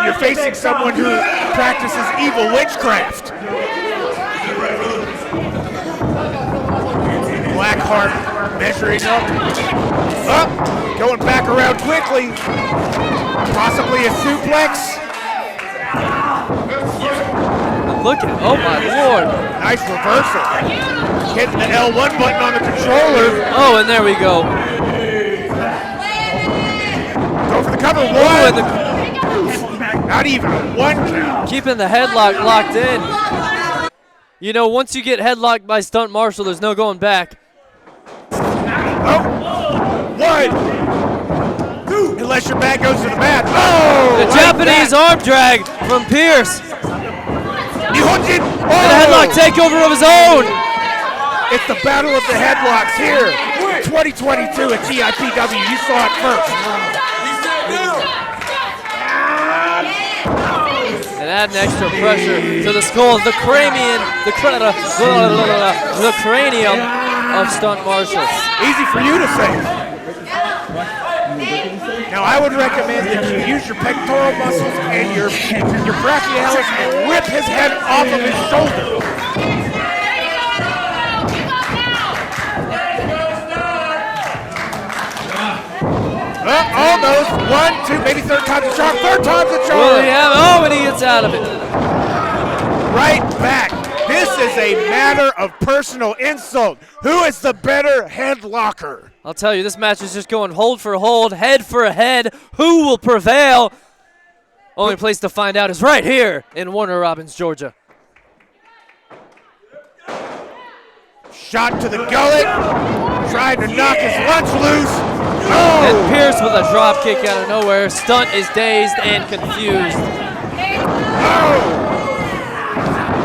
S1: you're facing someone who practices evil witchcraft. Blackheart measuring up. Up, going back around quickly. Possibly a suplex.
S4: Look at, oh my lord.
S1: Nice reversal. Hitting the L1 button on the controller.
S4: Oh, and there we go.
S1: Go for the cover, one. Not even, 1 count.
S4: Keeping the headlock locked in. You know, once you get headlocked by Stunt Marshall, there's no going back.
S1: Oh, 1, 2. Unless your back goes to the mat. Oh!
S4: The Japanese arm drag from Pierce.
S1: And
S4: a headlock takeover of his own.
S1: It's the battle of the headlocks here. 2022 at GIPW. You saw it first.
S4: And adding extra pressure to the skull, the cranium of Stunt Marshall.
S1: Easy for you to say. Now I would recommend that you use your pectoral muscles and your brachialis and rip his head off of his shoulder. Almost. 1, 2, maybe third time's a charm. Third time's a charm.
S4: Will he have? Oh, and he gets out of it.
S1: Right back. This is a matter of personal insult. Who is the better headlocker?
S4: I'll tell you, this match is just going hold for hold, head for head. Who will prevail? Only place to find out is right here in Warner Robins, Georgia.
S1: Shot to the gullet. Trying to knock his lunch loose. Oh!
S4: And Pierce with a drop kick out of nowhere. Stunt is dazed and confused.
S1: Oh!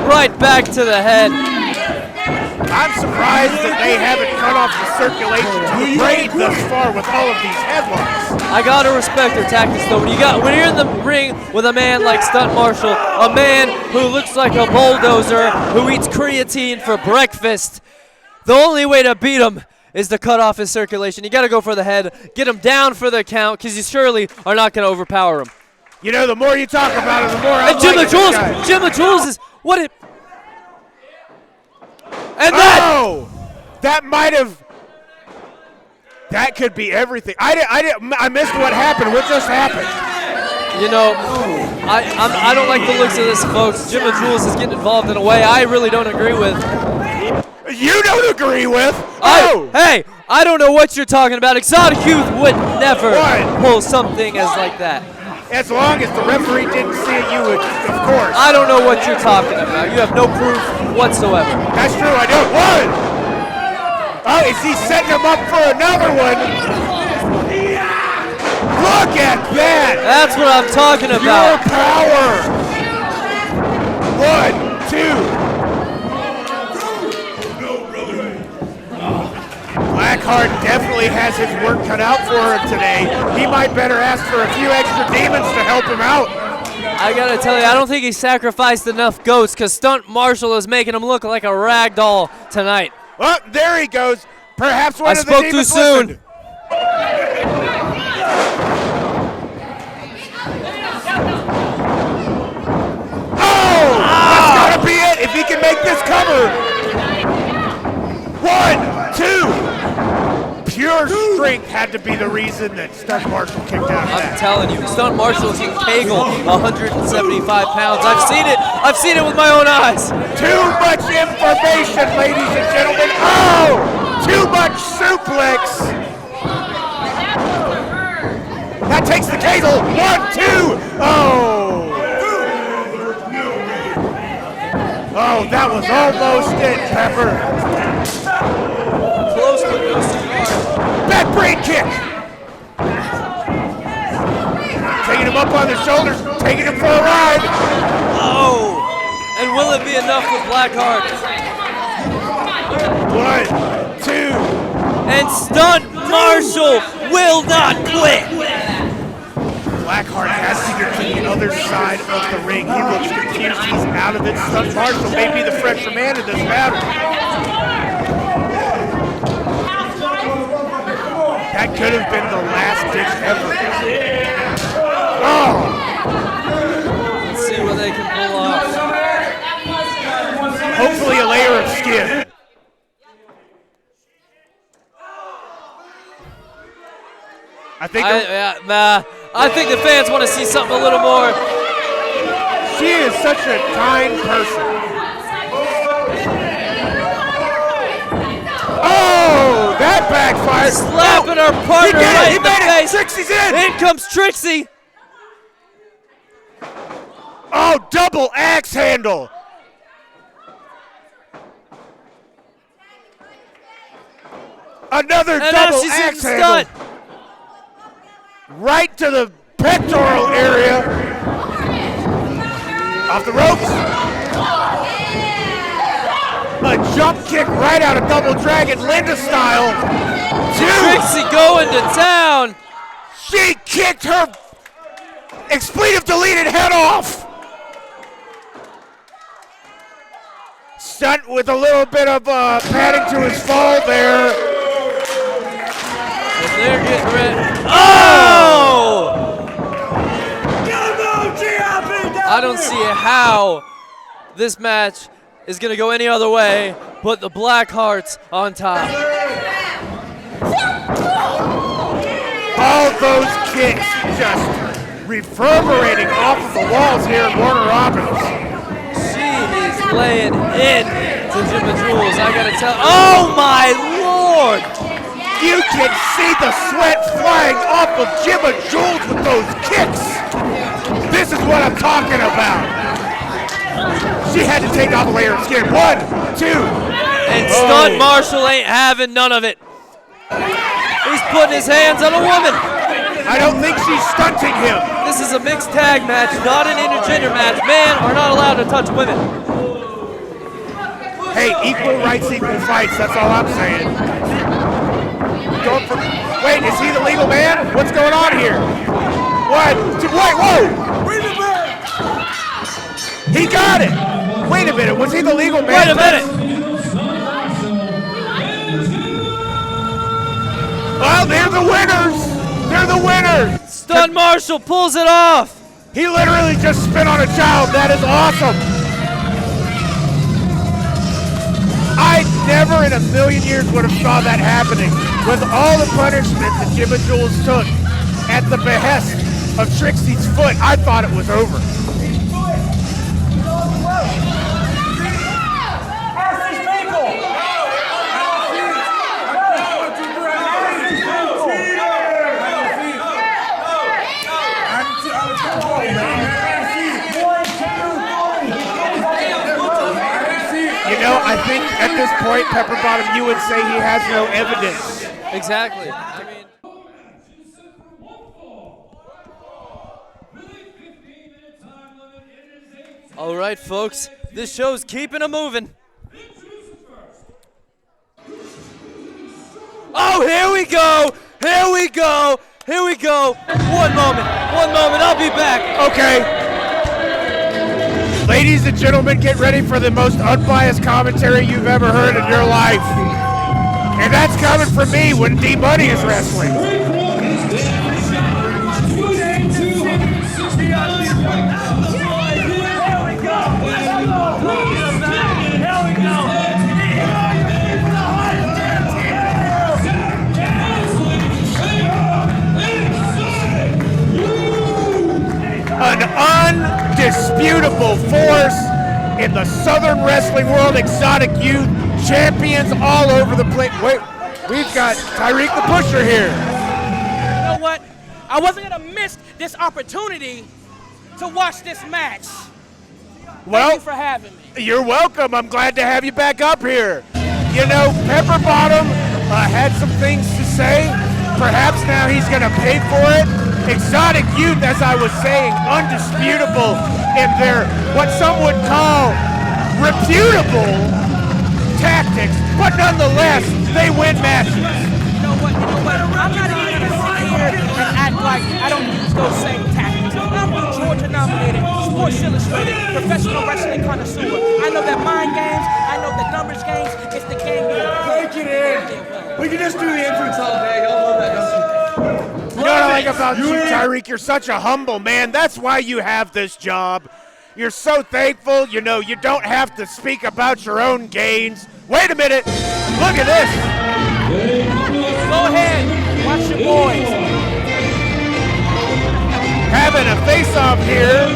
S4: Right back to the head.
S1: I'm surprised that they haven't cut off the circulation to the brain thus far with all of these headlocks.
S4: I gotta respect their tactics though. When you're in the ring with a man like Stunt Marshall, a man who looks like a bulldozer, who eats creatine for breakfast, the only way to beat him is to cut off his circulation. You gotta go for the head, get him down for the count, because you surely are not gonna overpower him.
S1: You know, the more you talk about it, the more I
S4: like it. Gemma Jules is what it. And that
S1: might have. That could be everything. I missed what happened. What just happened?
S4: You know, I don't like the looks of this, folks. Gemma Jules is getting involved in a way I really don't agree with.
S1: You don't agree with?
S4: Hey, I don't know what you're talking about. Exotic Youth would never pull something as like that.
S1: As long as the referee didn't see it, you would, of course.
S4: I don't know what you're talking about. You have no proof whatsoever.
S1: That's true, I don't. 1! Oh, is he setting him up for another one? Look at that!
S4: That's what I'm talking about.
S1: Pure power! 1, 2. Blackheart definitely has his work cut out for him today. He might better ask for a few extra demons to help him out.
S4: I gotta tell you, I don't think he sacrificed enough goats because Stunt Marshall is making him look like a rag doll tonight.
S1: Well, there he goes. Perhaps one of the demons
S4: I spoke too soon.
S1: Listened. Oh! That's gotta be it if he can make this cover. 1, 2. Pure strength had to be the reason that Stunt Marshall kicked out of that.
S4: I'm telling you, Stunt Marshall can kegel 175 pounds. I've seen it. I've seen it with my own eyes.
S1: Too much information, ladies and gentlemen. Oh! Too much suplex. That takes the cable. 1, 2. Oh. Oh, that was almost it, Trevor.
S4: Close but no cigar.
S1: Back brain kick. Taking him up on the shoulders, taking him for a ride.
S4: Oh! And will it be enough for Blackheart?
S1: 1, 2.
S4: And Stunt Marshall will not quit.
S1: Blackheart has to get to the other side of the ring. He looks confused. He's out of it. Stunt Marshall may be the fresher man in this battle. That could have been the last ditch ever. Oh!
S4: Let's see what they can pull off.
S1: Hopefully a layer of skin. I think
S4: I think the fans want to see something a little more.
S1: she is such a kind person. Oh, that backfired.
S4: Slapping her
S1: He
S4: partner
S1: did it.
S4: right
S1: He
S4: in the
S1: made it.
S4: face.
S1: Trixie's in.
S4: In comes Trixie.
S1: Oh, double axe handle. Another
S4: And now
S1: double
S4: she's
S1: axe
S4: in
S1: handle.
S4: Stunt.
S1: Right to the pectoral area. Off the ropes. A jump kick right out of Double Dragon, Linda style. 2.
S4: Trixie going to town.
S1: She kicked her expletive deleted head off. Stunt with a little bit of padding to his fall there.
S4: And they're getting ready. Oh! I don't see how this match is going to go any other way but the Blackhearts on top.
S1: All those kicks just reverberating off of the walls here at Warner Robins.
S4: She is laying in to Gemma Jules. I got to tell. Oh, my Lord!
S1: You can see the sweat flying off of Gemma Jules with those kicks. This is what I'm talking about. She had to take off a layer of skin. 1, 2.
S4: And Stunt Marshall ain't having none of it. He's putting his hands on a woman.
S1: I don't think she's stunting him.
S4: This is a mixed tag match, not an intergender match. Men are not allowed to touch women.
S1: Hey, equal rights, equal fights. That's all I'm saying. Going for, wait, is he the legal man? What's going on here? 1, 2, wait, whoa! He got it! Wait a minute, was he the legal man?
S4: Wait a minute!
S1: Well, they're the winners! They're the winners!
S4: Stunt Marshall pulls it off!
S1: He literally just spit on a child. That is awesome! I never in a million years would have saw that happening. With all the punishment that Gemma Jules took at the behest of Trixie's foot, I thought it was over. You know, I think at this point, Pepper Bottom, you would say he has no evidence.
S4: Exactly. I mean, all right, folks. This show's keeping it moving. Oh, here we go. Here we go. Here we go. One moment. I'll be back.
S1: Okay. Ladies and gentlemen, get ready for the most unbiased commentary you've ever heard in your life. And that's coming from me when D-Money is wrestling. An undisputable force in the Southern wrestling world, exotic youth, champions all over the place. Wait, we've got Tyreek the Pusher here.
S6: You know what? I wasn't going to miss this opportunity to watch this match.
S1: Well,
S6: Thank you for having me.
S1: You're welcome. I'm glad to have you back up here. You know, Pepper Bottom had some things to say. Perhaps now he's going to pay for it. Exotic Youth, as I was saying, undisputable in their what some would call reputable tactics, but nonetheless, they win matches.
S6: You know what? I'm not even going to sit here and act like I don't use those same tactics. I'm a Georgia-nominated, Sports Illustrated, professional wrestling connoisseur. I know that mind games, I know the numbers games, it's the game you
S5: Take it in. We can just do the entrance all day. Y'all know that, don't you?
S1: You know what I like about you, Tyreek? You're such a humble man. That's why you have this job. You're so thankful. You know, you don't have to speak about your own gains. Wait a minute. Look at this.
S6: Go ahead, watch your boys.
S1: Having a face-off here.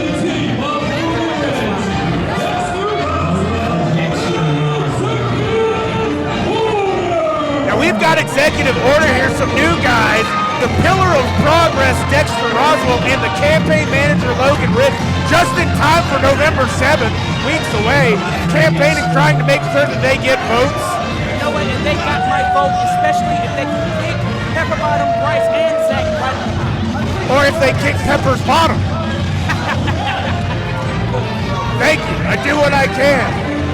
S1: Now we've got executive order here, some new guys. The pillar of progress, Dexter Roswell, and the campaign manager, Logan, just in time for November 7th, weeks away, campaigning, trying to make sure that they get votes.
S6: You know what, and they got my vote, especially if they can pick Pepper Bottom, Bryce, and Zach right now.
S1: Or if they kick Pepper's bottom. Thank you, I do what I can.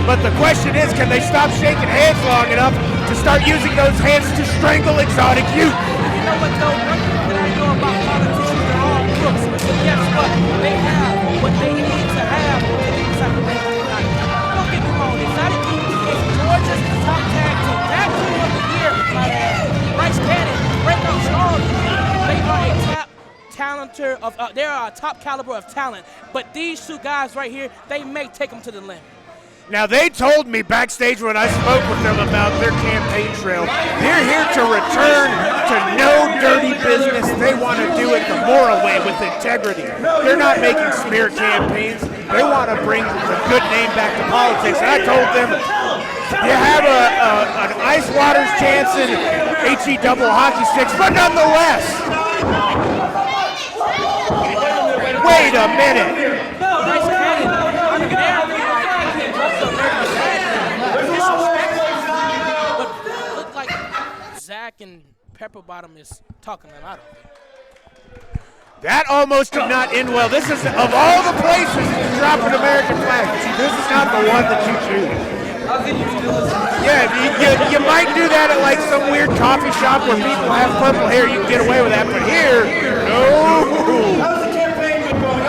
S1: But the question is, can they stop shaking hands long enough to start using those hands to strangle Exotic Youth?
S6: You know what, though? One thing that I know about politicians, they're all crooks. But guess what? They have what they need to have to get Exotic Youth tonight. Don't get me wrong. Exotic Youth is Georgia's top tag team. Tag team of the year by Bryce Cannon, breakout star of the year. They are a they are a top caliber of talent. But these two guys right here, they may take them to the limit.
S1: Now, they told me backstage when I spoke with them about their campaign trail, they're here to return to no dirty business. They want to do it the moral way with integrity. They're not making smear campaigns. They want to bring the good name back to politics. And I told them, you have an Ice Waters Jansen HE double hockey sticks, but nonetheless, wait a minute.
S6: Zach and Pepper Bottom is talking them out of it.
S1: That almost did not end well. This is, of all the places to drop an American flag, this is not the one that you choose. Yeah, you might do that at like some weird coffee shop where people have purple hair. You can get away with that, but here, no.
S5: How's the campaign been going?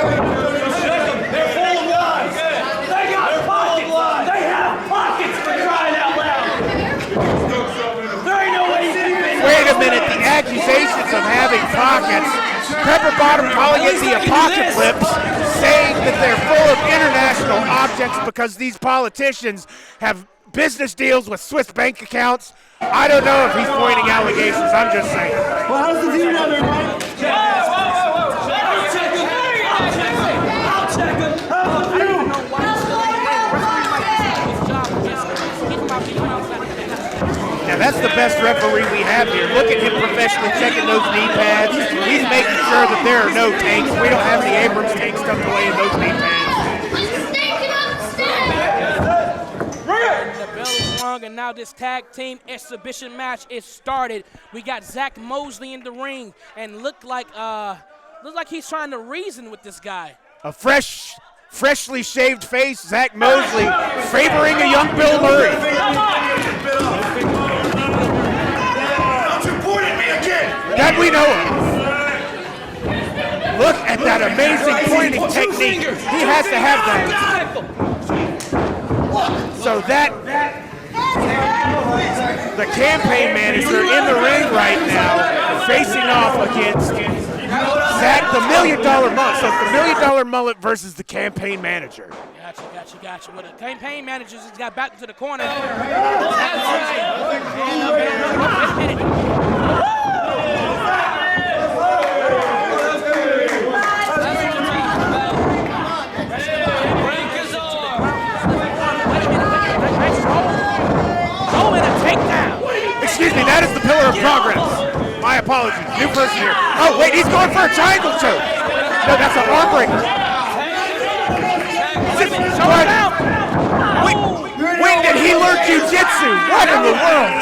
S5: They're full of lies. They got pockets. They have pockets for crying out loud. There ain't no way you can be.
S1: Wait a minute, the accusations of having pockets, Pepper Bottom calling it the apocalypse, saying that they're full of international objects because these politicians have business deals with Swiss bank accounts. I don't know if he's pointing allegations, I'm just saying.
S5: Well, how's the team down there, Mike? I'll check him.
S6: I don't even know why he's still in the referee might be taking his job and just get him out the outside.
S1: Now that's the best referee we have here. Look at him professionally checking those knee pads. He's making sure that there are no tanks. We don't have any Abrams tanks tucked away in those knee pads.
S6: The bell is rung, and now this tag team exhibition match is started. We got Zach Mosley in the ring, and look like he's trying to reason with this guy.
S1: A freshly shaved face, Zach Mosley, favoring a young Bill Murray. That we know of. Look at that amazing pointing technique. He has to have that. So the campaign manager in the ring right now, facing off against Zach, the $1 million mullet. So it's the $1 million mullet versus the campaign manager.
S6: Gotcha. Well, the campaign manager just got back into the corner.
S1: apologies. New person here. Oh, wait, he's going for a triangle choke. No, that's an arm breaker. When did he learn jiu-jitsu? What in the world?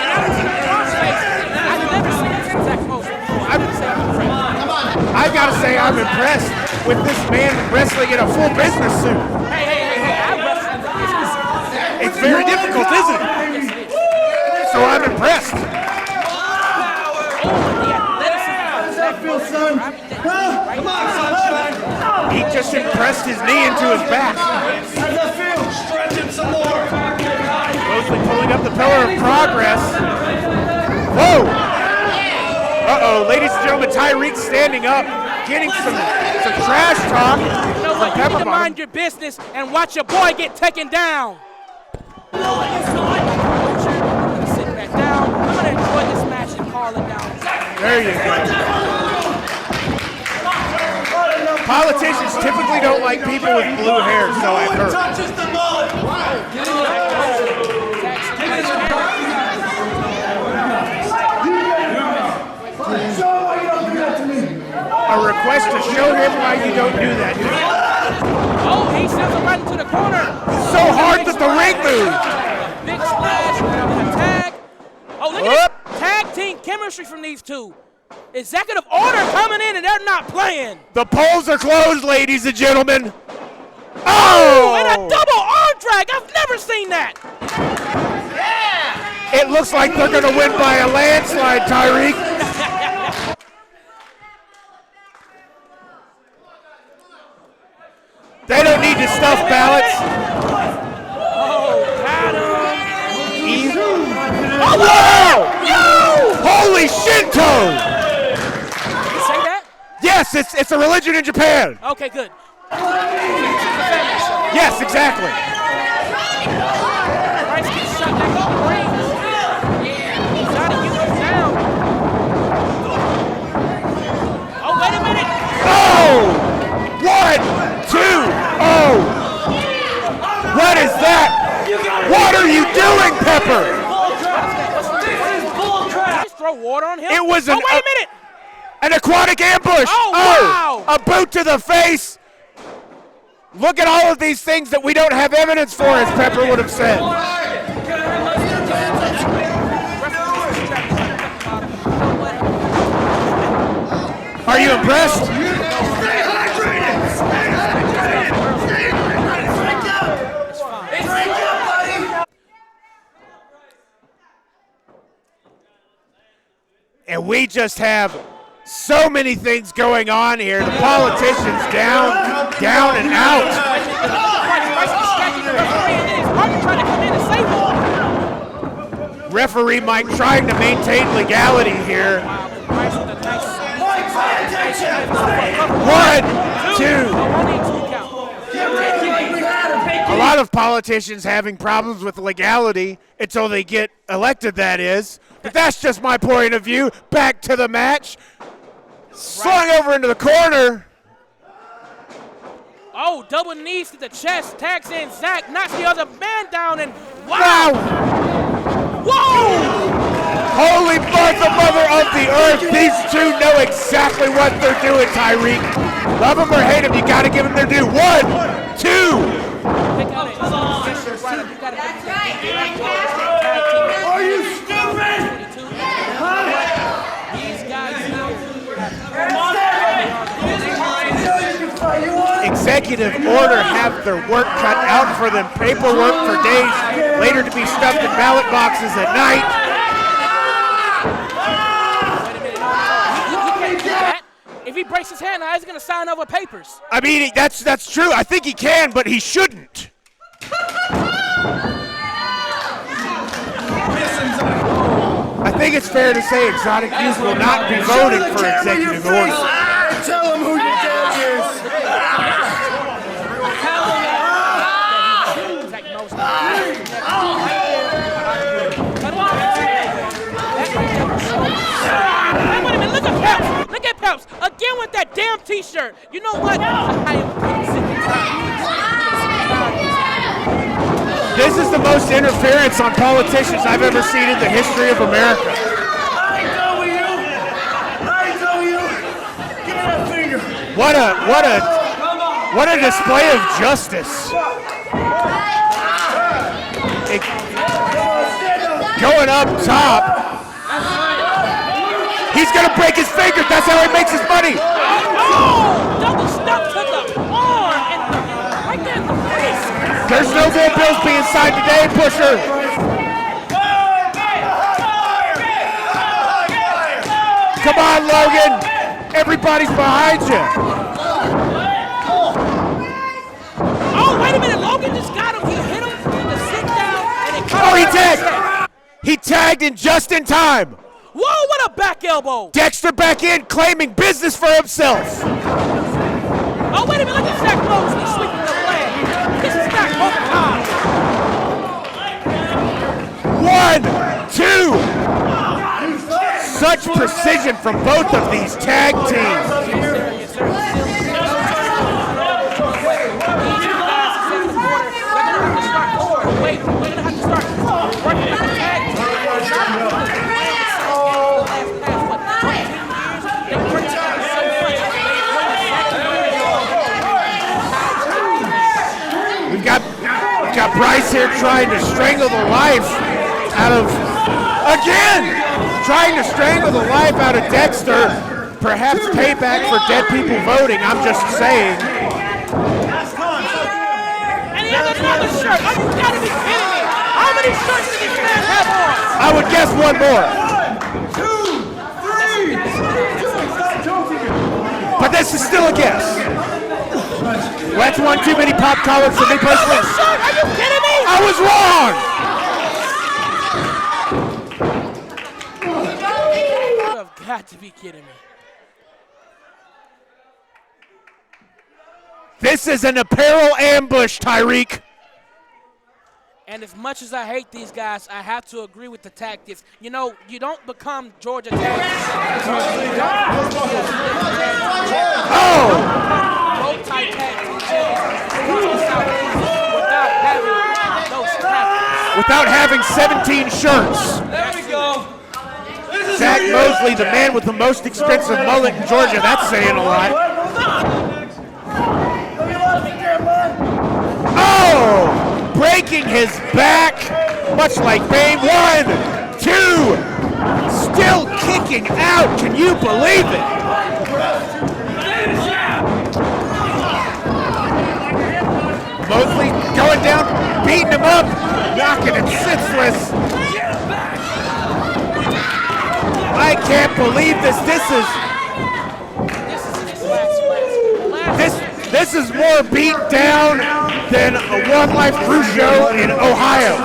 S1: I've got to say I'm impressed with this man wrestling in a full business suit. It's very difficult, isn't it? So I'm impressed. He just impressed his knee into his back. Mosley pulling up the pillar of progress. Whoa! Uh-oh, ladies and gentlemen, Tyreek standing up, getting some trash talk.
S6: You know what? You need to mind your business and watch your boy get taken down. I'm gonna sit back down. I'm gonna enjoy this match and call it down.
S1: There you go. Politicians typically don't like people with blue hair, so I've heard. A request to show him why you don't do that.
S6: Oh, he sends him right into the corner.
S1: So hard that the ring moves.
S6: Big splash and a tag. Oh, look at this tag team chemistry from these two. Executive order coming in and they're not playing.
S1: The polls are closed, ladies and gentlemen. Oh!
S6: And a double arm drag. I've never seen that.
S1: It looks like they're going to win by a landslide, Tyreek. They don't need to stuff ballots.
S6: Oh, got him.
S1: Oh, wow! Holy Shinto!
S6: Did you say that?
S1: Yes, it's a religion in Japan.
S6: Okay, good.
S1: Yes, exactly.
S6: Bryce gets shot back up. He's out of use down. Oh, wait a minute.
S1: Oh! 1, 2, oh! What is that? What are you doing, Pepper?
S6: Just throw water on him.
S1: It was
S6: wait a minute.
S1: An aquatic ambush.
S6: Oh, wow.
S1: A boot to the face. Look at all of these things that we don't have evidence for, as Pepper would have said. Are you impressed? And we just have so many things going on here. The politicians down and out. Referee Mike trying to maintain legality here. 1, 2. A lot of politicians having problems with legality until they get elected, that is. But that's just my point of view. Back to the match. Slung over into the corner.
S6: Oh, double knees to the chest. Tags in Zach, knocks the other man down, and wow! Whoa!
S1: Holy mother of the earth. These two know exactly what they're doing, Tyreek. Love them or hate them, you got to give them their due. 1, 2.
S5: Are you stupid?
S1: Executive order have their work cut out for them. Paperwork for days, later to be stuffed in ballot boxes at night.
S6: If he breaks his hand, he's going to sign over papers.
S1: I mean, that's true. I think he can, but he shouldn't. I think it's fair to say Exotic Youth will not be voting for executive order.
S5: Tell him who your daddy is.
S6: Look at Peps. Again with that damn t-shirt. You know what?
S1: This is the most interference on politicians I've ever seen in the history of America. What a display of justice. Going up top. He's gonna break his finger. That's how he makes his money.
S6: Oh! Double step to the arm and right there in the face.
S1: There's no more bills being signed today, Pusher. Come on, Logan. Everybody's behind you.
S6: Oh, wait a minute. Logan just got him. He hit him in the sit down and it
S1: Oh, he tagged. He tagged in just in time.
S6: Whoa, what a back elbow.
S1: Dexter back in, claiming business for himself.
S6: Oh, wait a minute. Look at Zach Mosley sweeping the leg. This is back over time.
S1: 1, 2. Such precision from both of these tag teams.
S6: Wait, we're going to have to start working on the tag team.
S1: We've got Bryce here trying to strangle the life out of, again, trying to strangle the life out of Dexter. Perhaps payback for dead people voting, I'm just saying.
S6: And he has another shirt. Oh, you gotta be kidding me. How many shirts does this man have on?
S1: I would guess one more. 1, 2, 3. But this is still a guess. Well, that's one too many pop collars for me personally.
S6: Shirt? Are you kidding me?
S1: I was wrong.
S6: You have got to be kidding me.
S1: This is an apparel ambush, Tyreek.
S6: And as much as I hate these guys, I have to agree with the tactics. You know, you don't become Georgia tactics.
S1: Oh!
S6: Road type tactics without having those tactics.
S1: Without having 17 shirts.
S6: There we go.
S1: Zach Mosley, the man with the most expensive mullet in Georgia. That's saying a lot. Oh! Breaking his back, much like Bane. 1, 2. Still kicking out. Can you believe it? Mosley going down, beating him up, knocking him senseless. I can't believe this. This is more beat down than a One Life Crew show in Ohio.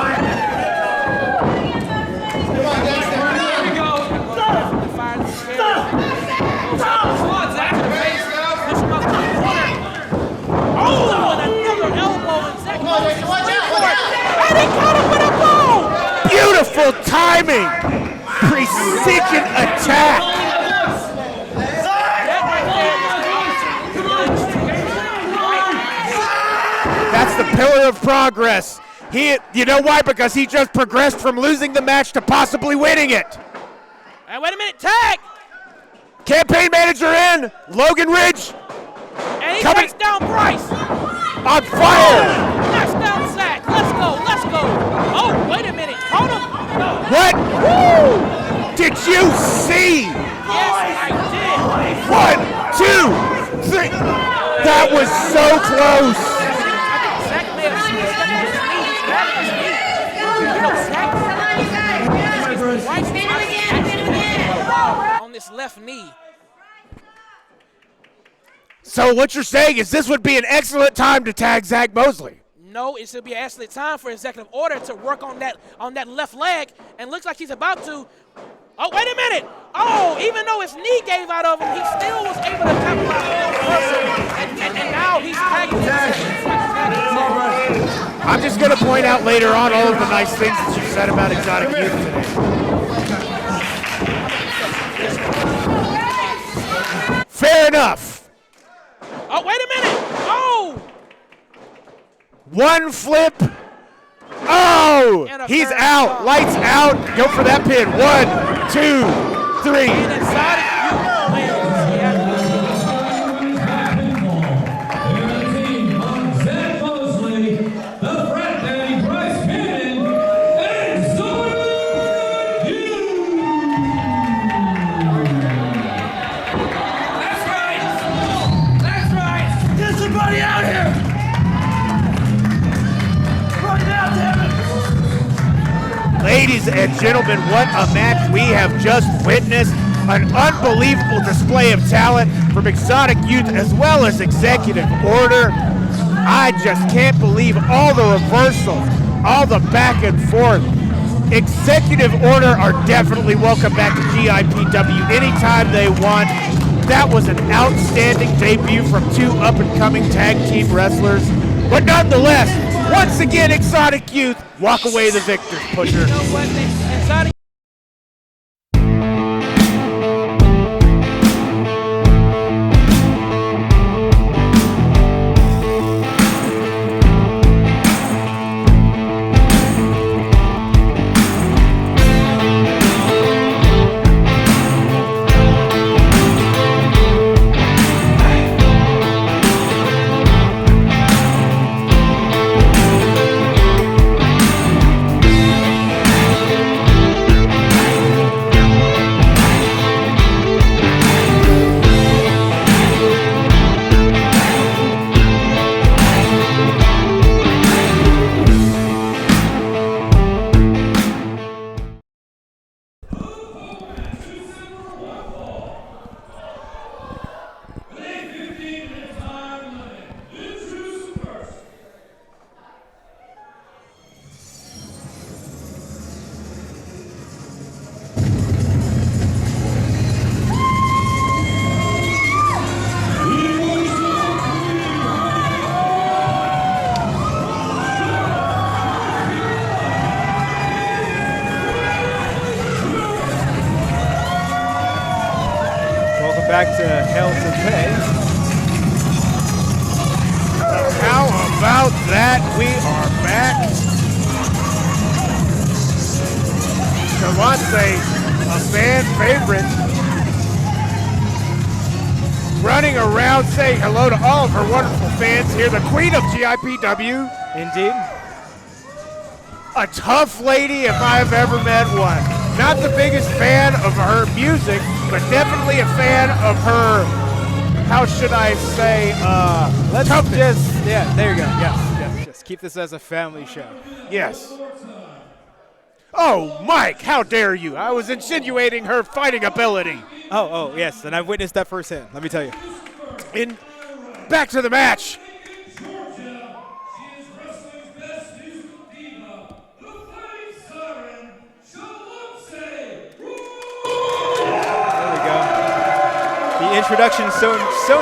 S6: Oh, and another elbow and Zach Mosley. And he caught him with a bow.
S1: Beautiful timing. Precision attack. That's the pillar of progress. You know why? Because he just progressed from losing the match to possibly winning it.
S6: Hey, wait a minute, tag!
S1: Campaign manager in, Logan Ridge.
S6: And he
S1: Coming
S6: takes down Bryce.
S1: on fire.
S6: Knocks down Zach. Let's go. Oh, wait a minute. Hold him.
S1: What? Woo! Did you see?
S6: Yes, I did.
S1: 1, 2, 3. That was so close.
S6: Zach may have seen his knee. He's grabbing his knee. You know, Zach on this left knee.
S1: So what you're saying is this would be an excellent time to tag Zach Mosley.
S6: No, it should be an excellent time for executive order to work on that left leg, and looks like he's about to. Oh, wait a minute! Oh, even though his knee gave out of him, he still was able to capitalize on the person, and now he's tagging him.
S1: I'm just going to point out later on all of the nice things that you said about Exotic Youth today. Fair enough.
S6: Oh, wait a minute! Oh!
S1: One flip. Oh!
S6: And a
S1: He's
S6: first
S1: out.
S6: ball.
S1: Lights out. Go for that pin. 1, 2, 3.
S6: And Exotic Youth wins.
S1: Ladies and gentlemen, what a match we have just witnessed. An unbelievable display of talent from Exotic Youth as well as Executive Order. I just can't believe all the reversals, all the back and forth. Executive Order are definitely welcome back to GIPW anytime they want. That was an outstanding debut from two up-and-coming tag team wrestlers. But nonetheless, once again, Exotic Youth walk away the victors, Pusher.
S6: You know what? Exotic
S3: back to Hell to Pay.
S1: How about that? We are back. Shaloncé, a fan favorite, running around saying hello to all of her wonderful fans here. The queen of GIPW.
S3: Indeed.
S1: A tough lady if I've ever met one. Not the biggest fan of her music, but definitely a fan of her, how should I say,
S3: Let's
S1: toughness.
S3: just, yeah, there you go. Yes. Just keep this as a family show.
S1: Yes. Oh, Mike, how dare you? I was insinuating her fighting ability.
S3: Oh, yes, and I've witnessed that firsthand, let me tell you.
S1: Back to the match.
S3: The introduction is so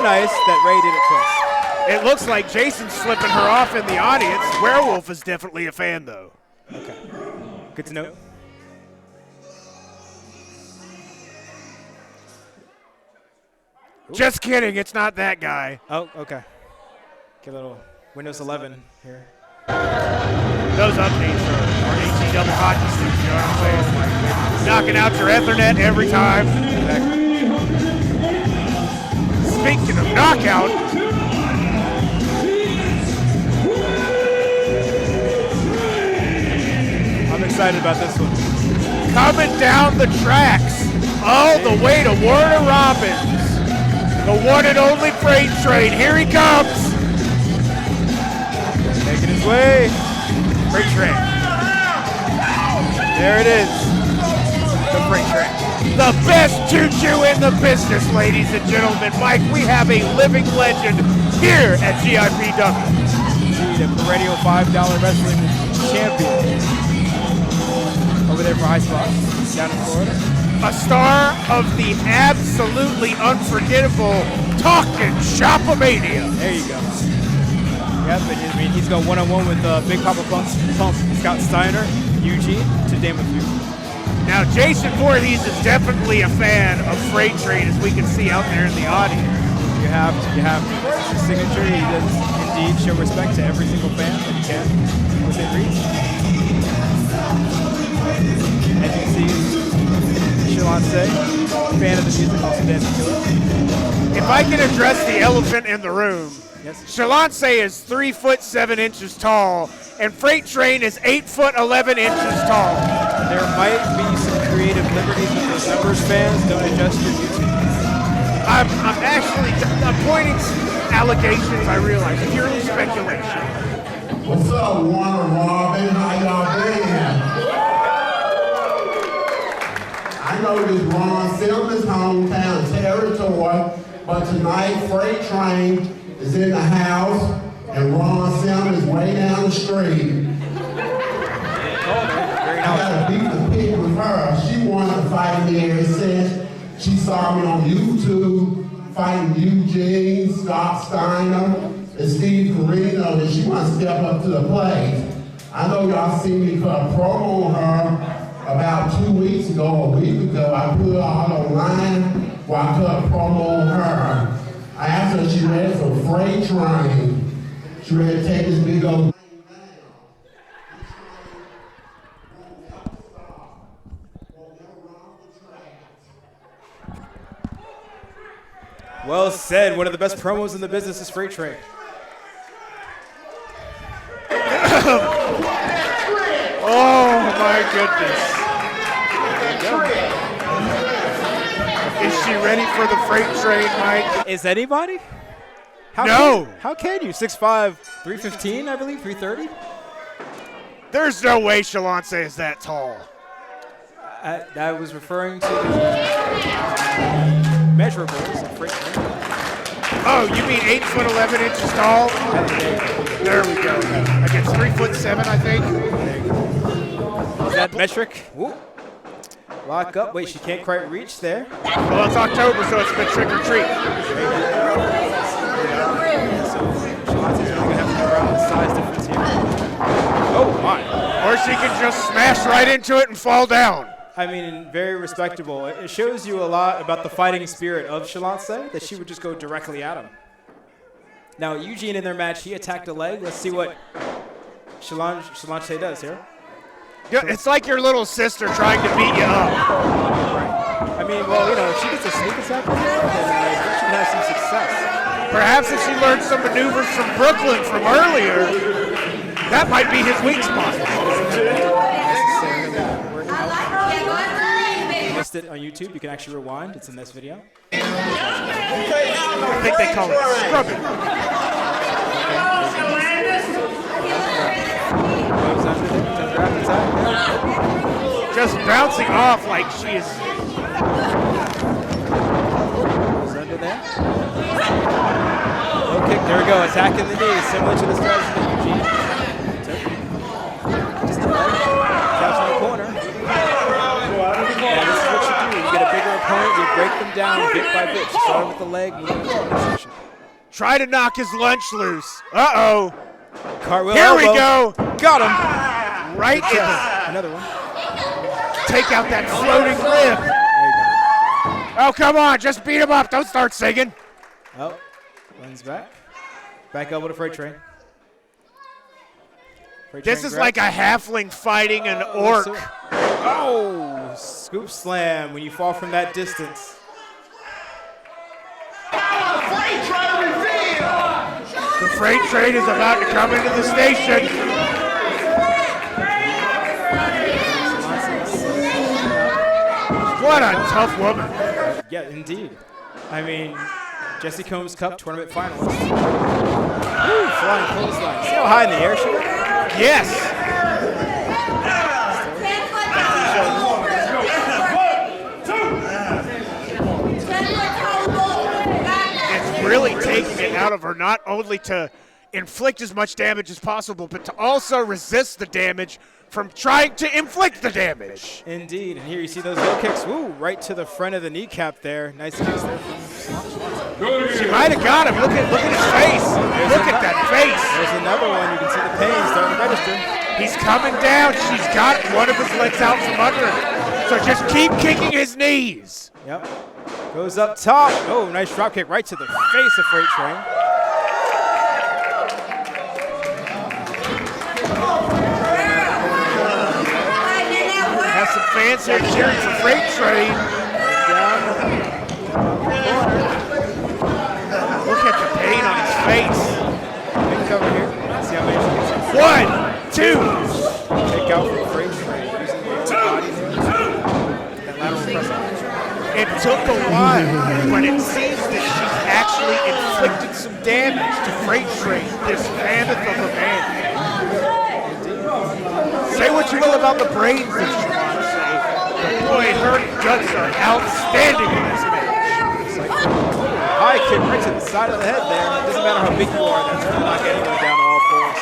S3: nice that Ray did it twice.
S1: It looks like Jason's flipping her off in the audience. Werewolf is definitely a fan, though.
S3: Okay. Good to know.
S1: Just kidding, it's not that guy.
S3: Oh, okay. Get a little Windows 11 here.
S1: Those updates are HD double hockey sticks, you know what I'm saying? Knocking out your Ethernet every time.
S3: Exactly.
S1: Speaking of knockout,
S3: I'm excited about this one.
S1: coming down the tracks all the way to Warner Robins. The one and only freight train. Here he comes.
S3: Making his way.
S1: Freight train.
S3: There it is.
S1: The freight train. The best choo-choo in the business, ladies and gentlemen. Mike, we have a living legend here at GIPW.
S3: Indeed, a perennial $5 wrestling champion. Over there for High Spot, down in Florida.
S1: A star of the absolutely unforgettable Talkin' Shopomania.
S3: There you go. Yep, and I mean, he's got one-on-one with Big Papa Pump, Scott Steiner, Eugene, to name a few.
S1: Now, Jason Voorhees is definitely a fan of Freight Train, as we can see out there in the audience.
S3: You have to. This is his signature. He does indeed show respect to every single fan that he can within reach. As you can see, Shaloncé, fan of the music, also dancing to it.
S1: If I can address the elephant in the room,
S3: Yes.
S1: Shaloncé is 3'7" tall, and Freight Train is 8'11" tall.
S3: There might be some creative liberties with those numbers, fans. Don't adjust your YouTube.
S1: I'm pointing allegations, I realize, purely speculation.
S7: What's up, Warner Robin? How y'all been? But tonight, Freight Train is in the house, and Ron Sim is way down the street. I got to beat the pig with her. She wanted to fight me ever since. She saw me on YouTube fighting Eugene, Scott Steiner, and Steve Reno, and she wants to step up to the plate. I know y'all seen me cut a promo on her about 2 weeks ago, a week ago. I put it all online where I cut a promo on her. I asked her if she ready for Freight Train. She ready to take this big old
S3: Well said. One of the best promos in the business is Freight Train.
S1: Oh my goodness. Is she ready for the Freight Train, Mike?
S3: Is anybody?
S1: No.
S3: How can you? 6'5", 315, I believe, 330?
S1: There's no way Shaloncé is that tall.
S3: I was referring to the measurables of Freight Train.
S1: Oh, you mean 8 foot 11 inches tall? There we go. Against 3'7", I think.
S3: Is that metric? Ooh. Lock up. Wait, she can't quite reach there.
S1: Well, it's October, so it's been trick or treat.
S3: So Shalante's really going to have to figure out the size difference here. Oh, my.
S1: Or she can just smash right into it and fall down.
S3: I mean, very respectable. It shows you a lot about the fighting spirit of Shaloncé, that she would just go directly at him. Now, Eugene in their match, he attacked a leg. Let's see what Shaloncé does here.
S1: Yeah, it's like your little sister trying to beat you up.
S3: I mean, well, you know, if she gets a sneak attack on her, then she can have some success.
S1: Perhaps if she learned some maneuvers from Brooklyn from earlier, that might be his weak spot.
S3: You missed it on YouTube. You can actually rewind. It's in this video.
S1: I think they call it scrubbing. Just bouncing off like she is.
S3: Under there. Low kick. There we go. Attacking the knee, similar to the strategy that Eugene took. Just a leg. Taps in the corner. And this is what you do. You get a bigger opponent, you break them down bit by bit. You start with the leg, move into the midsection.
S1: Try to knock his lunch loose. Uh-oh.
S3: Cartwheel
S1: Here
S3: elbow.
S1: we go.
S3: Got him.
S1: Right in the.
S3: Another one.
S1: Take out that floating rib.
S3: There you go.
S1: Oh, come on. Just beat him up. Don't start singing.
S3: Oh, runs back. Back elbow to Freight Train.
S1: This is like a halfling fighting an orc.
S3: Oh, scoop slam when you fall from that distance.
S1: The freight train is about to come into the station. What a tough woman.
S3: Yeah, indeed. I mean, Jesse Combs Cup tournament finalist. Ooh, flying clothesline. See how high in the air she is?
S1: Yes. It's really taking it out of her, not only to inflict as much damage as possible, but to also resist the damage from trying to inflict the damage.
S3: Indeed, and here you see those low kicks. Woo, right to the front of the kneecap there. Nice kicks there.
S1: She might have got him. Look at his face. Look at that face.
S3: There's another one. You can see the pain starting to register.
S1: He's coming down. She's got one of his legs out from under him. So just keep kicking his knees.
S3: Yep. Goes up top. Oh, nice drop kick right to the face of Freight Train.
S1: Have some fans here cheering for Freight Train. Look at the pain on his face.
S3: Big cover here. Let's see how many she gets.
S1: 1, 2.
S3: Take out from Freight Train. Using the body there. That lateral press up.
S1: It took a while, but it seems that she's actually inflicted some damage to Freight Train, this mammoth of a man. Say what you will about the brains of Shaloncé, but boy, her guts are outstanding in this match.
S3: High high kick right to the side of the head there. It doesn't matter how big you are, that's going to knock anyone down to all fours.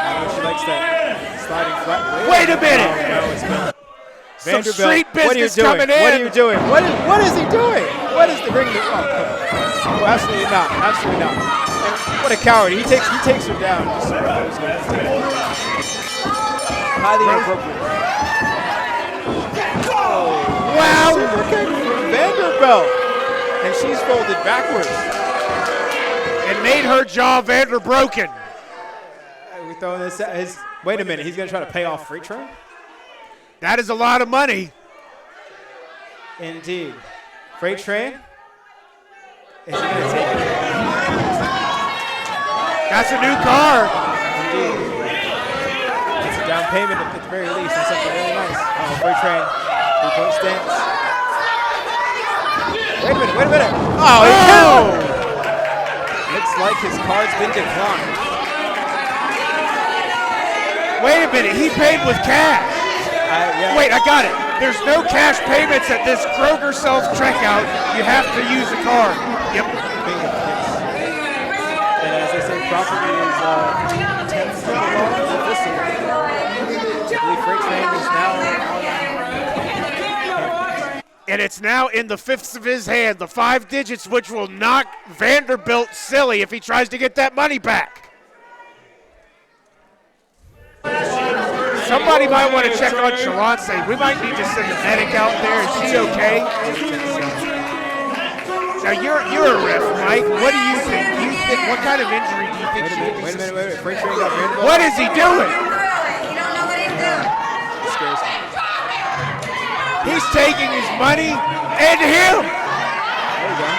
S3: I know she likes that sliding flat.
S1: Wait a minute!
S3: Oh, no, it's not.
S1: Some
S3: Vanderbilt,
S1: street
S3: what are you
S1: business
S3: doing?
S1: coming in.
S3: What are you doing? What is he doing? What is the ring? Oh, absolutely not. Absolutely not. And what a coward. He takes her down. Highly inappropriate.
S1: Wow!
S3: Super kick from Vanderbilt. And she's folded backwards.
S1: And made her jaw Vanderbroken.
S3: We throwing this at his. Wait a minute. He's going to try to pay off Freight Train?
S1: That is a lot of money.
S3: Indeed. Freight Train? Is he going to take it?
S1: That's a new car.
S3: Indeed. It's a down payment at the very least on something really nice. Oh, Freight Train. 3-point stance. Wait a minute. Oh, he hit him! Looks like his card's been declined.
S1: Wait a minute. He paid with cash.
S3: Yeah.
S1: Wait, I got it. There's no cash payments at this Kroger self-checkout. You have to use a card. Yep.
S3: Bingo. Yes. And as they say, property is 10th of the law. I believe Freight Train is now on.
S1: And it's now in the fifths of his hand, the 5 digits, which will knock Vanderbilt silly if he tries to get that money back. Somebody might want to check on Shaloncé. We might need to send a medic out there. Is she okay? Now you're a ref, Mike. What do you think? What kind of injury do you think she is?
S3: Wait a minute. Freight Train got Vanderbilt.
S1: What is he doing?
S3: It scares me.
S1: He's taking his money and him.
S3: There you go.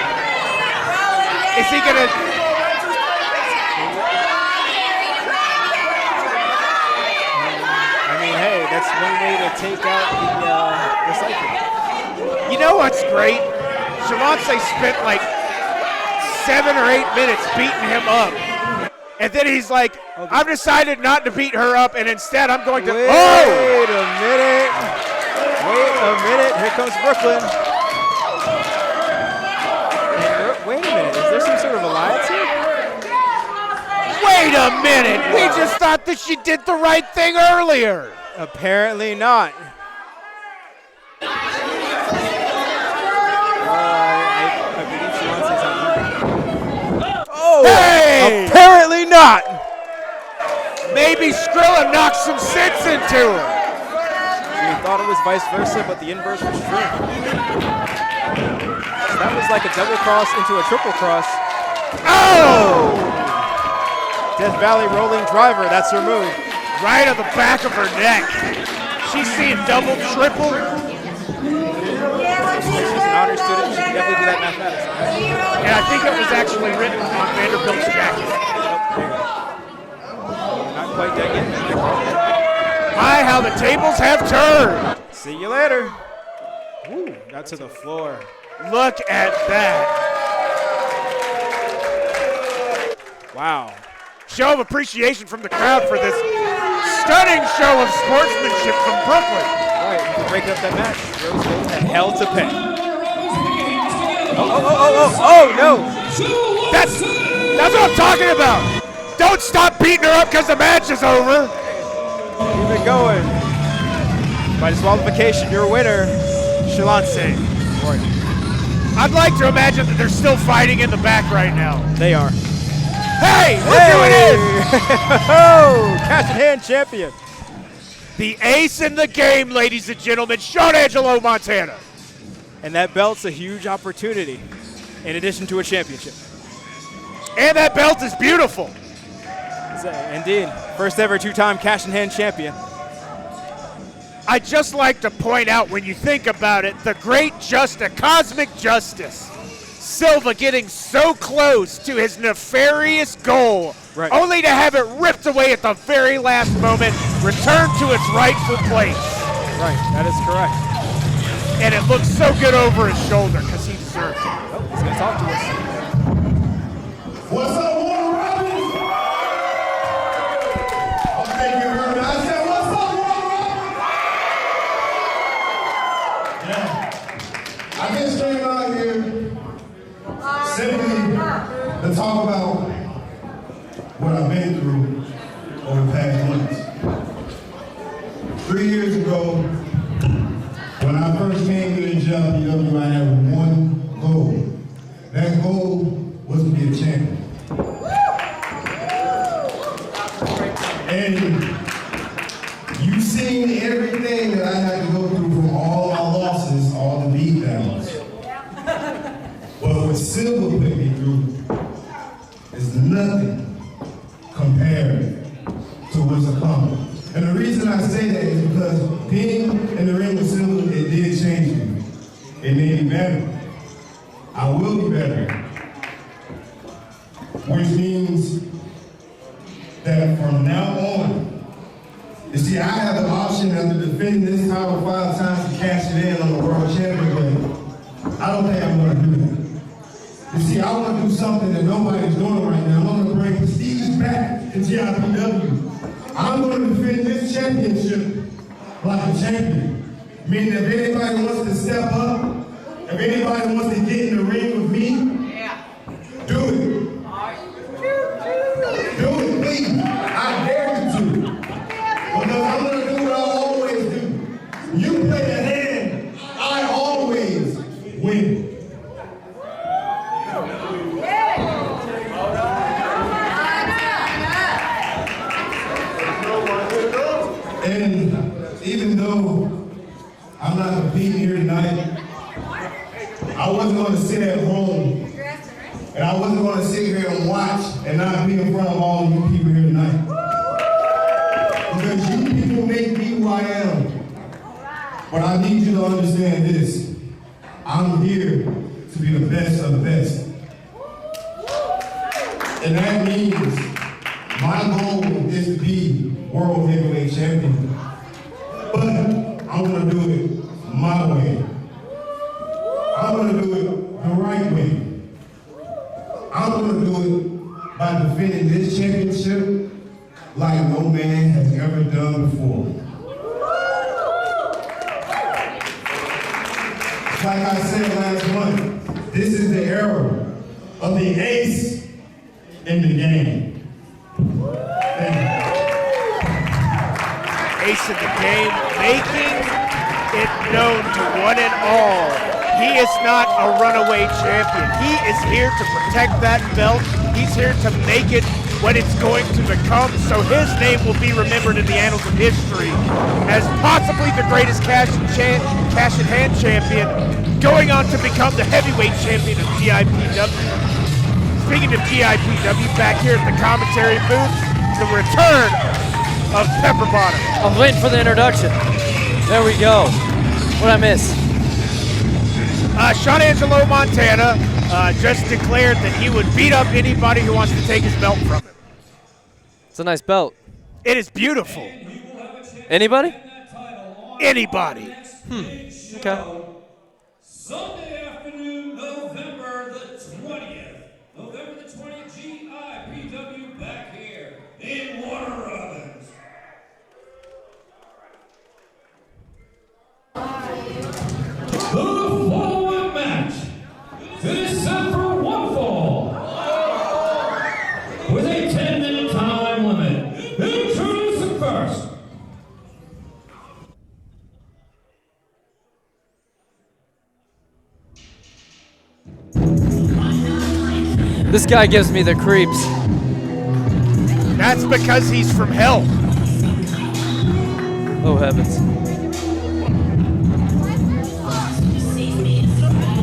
S1: Is he gonna?
S3: Hey, that's one way to take out the cycle.
S1: You know what's great? Shaloncé spent like 7 or 8 minutes beating him up. And then he's like, I've decided not to beat her up, and instead I'm going to...
S3: Wait a minute. Here comes Brooklyn. Wait a minute. Is there some sort of alliance here?
S1: Wait a minute. We just thought that she did the right thing earlier.
S3: Apparently not. I believe she wants to say something. Oh,
S1: hey!
S3: Apparently not.
S1: Maybe Skrilla knocked some sense into her.
S3: We thought it was vice versa, but the inverse was true. So that was like a double cross into a triple cross.
S1: Oh!
S3: Death Valley rolling driver, that's her move.
S1: Right on the back of her neck. She's seeing double, triple.
S3: She's an honor student. She can definitely do that mathematics.
S1: And I think it was actually written on Vanderbilt's jacket.
S3: Not quite dead yet.
S1: My, how the tables have turned.
S3: See you later. Woo, got to the floor.
S1: Look at that.
S3: Wow.
S1: Show of appreciation from the crowd for this stunning show of sportsmanship from Brooklyn.
S3: All right, break up that match. Roswell had hell to pay. Oh, no.
S1: That's what I'm talking about. Don't stop beating her up because the match is over.
S3: Keep it going. By disqualification, your winner, Shaloncé.
S1: I'd like to imagine that they're still fighting in the back right now.
S3: They are.
S1: Hey, look who it is!
S3: Oh, cash in hand champion.
S1: The ace in the game, ladies and gentlemen, Sean Angelo Montana.
S3: And that belt's a huge opportunity in addition to a championship.
S1: And that belt is beautiful.
S3: Indeed. First ever 2-time cash in hand champion.
S1: I'd just like to point out, when you think about it, the great cosmic justice. Silva getting so close to his nefarious goal, only to have it ripped away at the very last moment, returned to its rightful place.
S3: Right, that is correct.
S1: And it looks so good over his shoulder because he deserves it.
S3: Oh, he's going to talk to us.
S7: What's up, Warner Robins? Oh, thank you very much. I said, what's up, Warner Robins? Yeah. I've been streaming out here 3 years ago, when I first came to the GIPW, I had one goal. That goal was to be a champion. And you've seen everything that I had to go through from all my losses, all the beatdowns. But what Silver put me through is nothing compared to what's accomplished. And the reason I say that is because being in the ring with Silver, it did change me. It made me better. I will be better. Which means that from now on, you see, I have the option after defending this title 5 times to cash it in on the world champion, but I don't think I'm going to do that. You see, I want to do something that nobody's doing right now. I'm going to bring prestige back to GIPW. I'm going to defend this championship like a champion. Meaning if anybody wants to step up, if anybody wants to get in the ring with me, do it. Do it, please. I dare you to. Because I'm going to do what I always do. You play the hand, I always win. And even though I'm not competing here tonight, I wasn't going to sit at home and I wasn't going to sit here and watch and not be in front of all of you people here tonight. Because you people make me who I am. But I need you to understand this. I'm here to be the best of the best. And that means my goal is to be world heavyweight champion. But I'm going to do it my way. I'm going to do it the right way. I'm going to do it by defending this championship like no man has ever done before. Like I said last month, this is the era of the ace in the game.
S1: Ace in the game, making it known to one and all. He is not a runaway champion. He is here to protect that belt. He's here to make it what it's going to become, so his name will be remembered in the annals of history as possibly the greatest cash in hand champion, going on to become the heavyweight champion of GIPW. Speaking of GIPW, back here at the commentary booth, the return of Pepper Bottom.
S4: I'm waiting for the introduction. There we go. What'd I miss?
S1: Sean Angelo Montana just declared that he would beat up anybody who wants to take his belt from him.
S4: It's a nice belt.
S1: It is beautiful.
S4: Anybody?
S1: Anybody.
S4: Okay.
S2: Sunday afternoon, November the 20th. November the 20th, GIPW back here in Warner Robins. The following match is set for one fall with a 10-minute time limit. Introducing first.
S4: This guy gives me the creeps.
S1: That's because he's from hell.
S4: Oh heavens.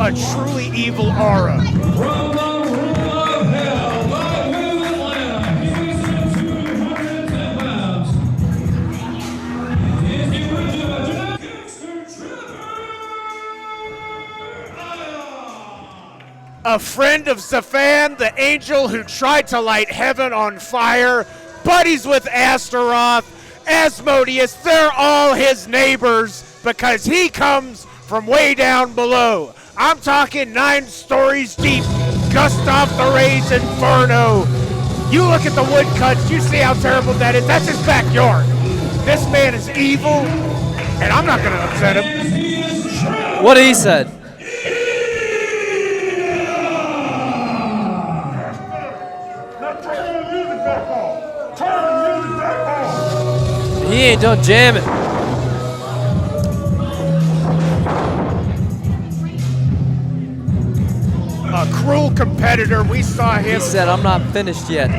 S1: A truly evil aura.
S2: From the room of hell, by way of Atlanta, he weighs in 210 pounds. He is the original Dexter, Trever, Aeon.
S1: A friend of Zafan, the angel who tried to light heaven on fire, buddies with Astaroth, Asmodeus, they're all his neighbors because he comes from way down below. I'm talking 9 stories deep, Gustav the Ray's Inferno. You look at the woodcuts, you see how terrible that is. That's his backyard. This man is evil, and I'm not going to upset him.
S4: What he said. He ain't done jamming.
S1: competitor. We saw him.
S4: He said, I'm not finished yet.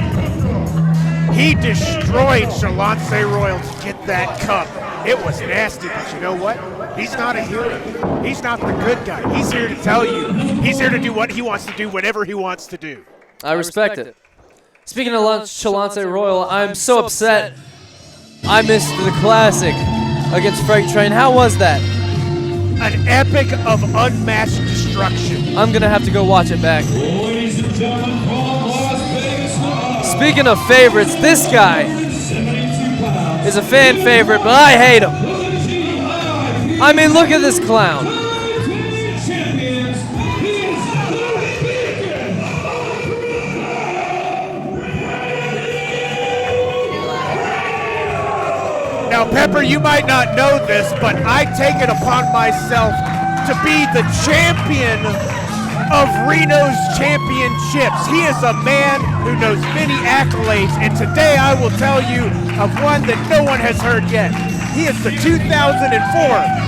S1: He destroyed Shaloncé Royal to get that cup. It was nasty, but you know what? He's not a hero. He's not the good guy. He's here to tell you. He's here to do what he wants to do whenever he wants to do.
S4: I respect it. Speaking of Shaloncé Royal, I'm so upset I missed the classic against Freight Train. How was that?
S1: An epic of unmatched destruction.
S4: I'm going to have to go watch it back.
S2: Ladies and gentlemen, from Las Vegas, Nevada,
S4: Speaking of favorites, this guy
S2: 72 pounds.
S4: is a fan favorite, but I hate him. I mean, look at this clown.
S2: Champions, he is
S1: Now, Pepper, you might not know this, but I take it upon myself to be the champion of Reno's championships. He is a man who knows many accolades, and today I will tell you of one that no one has heard yet. He is the 2004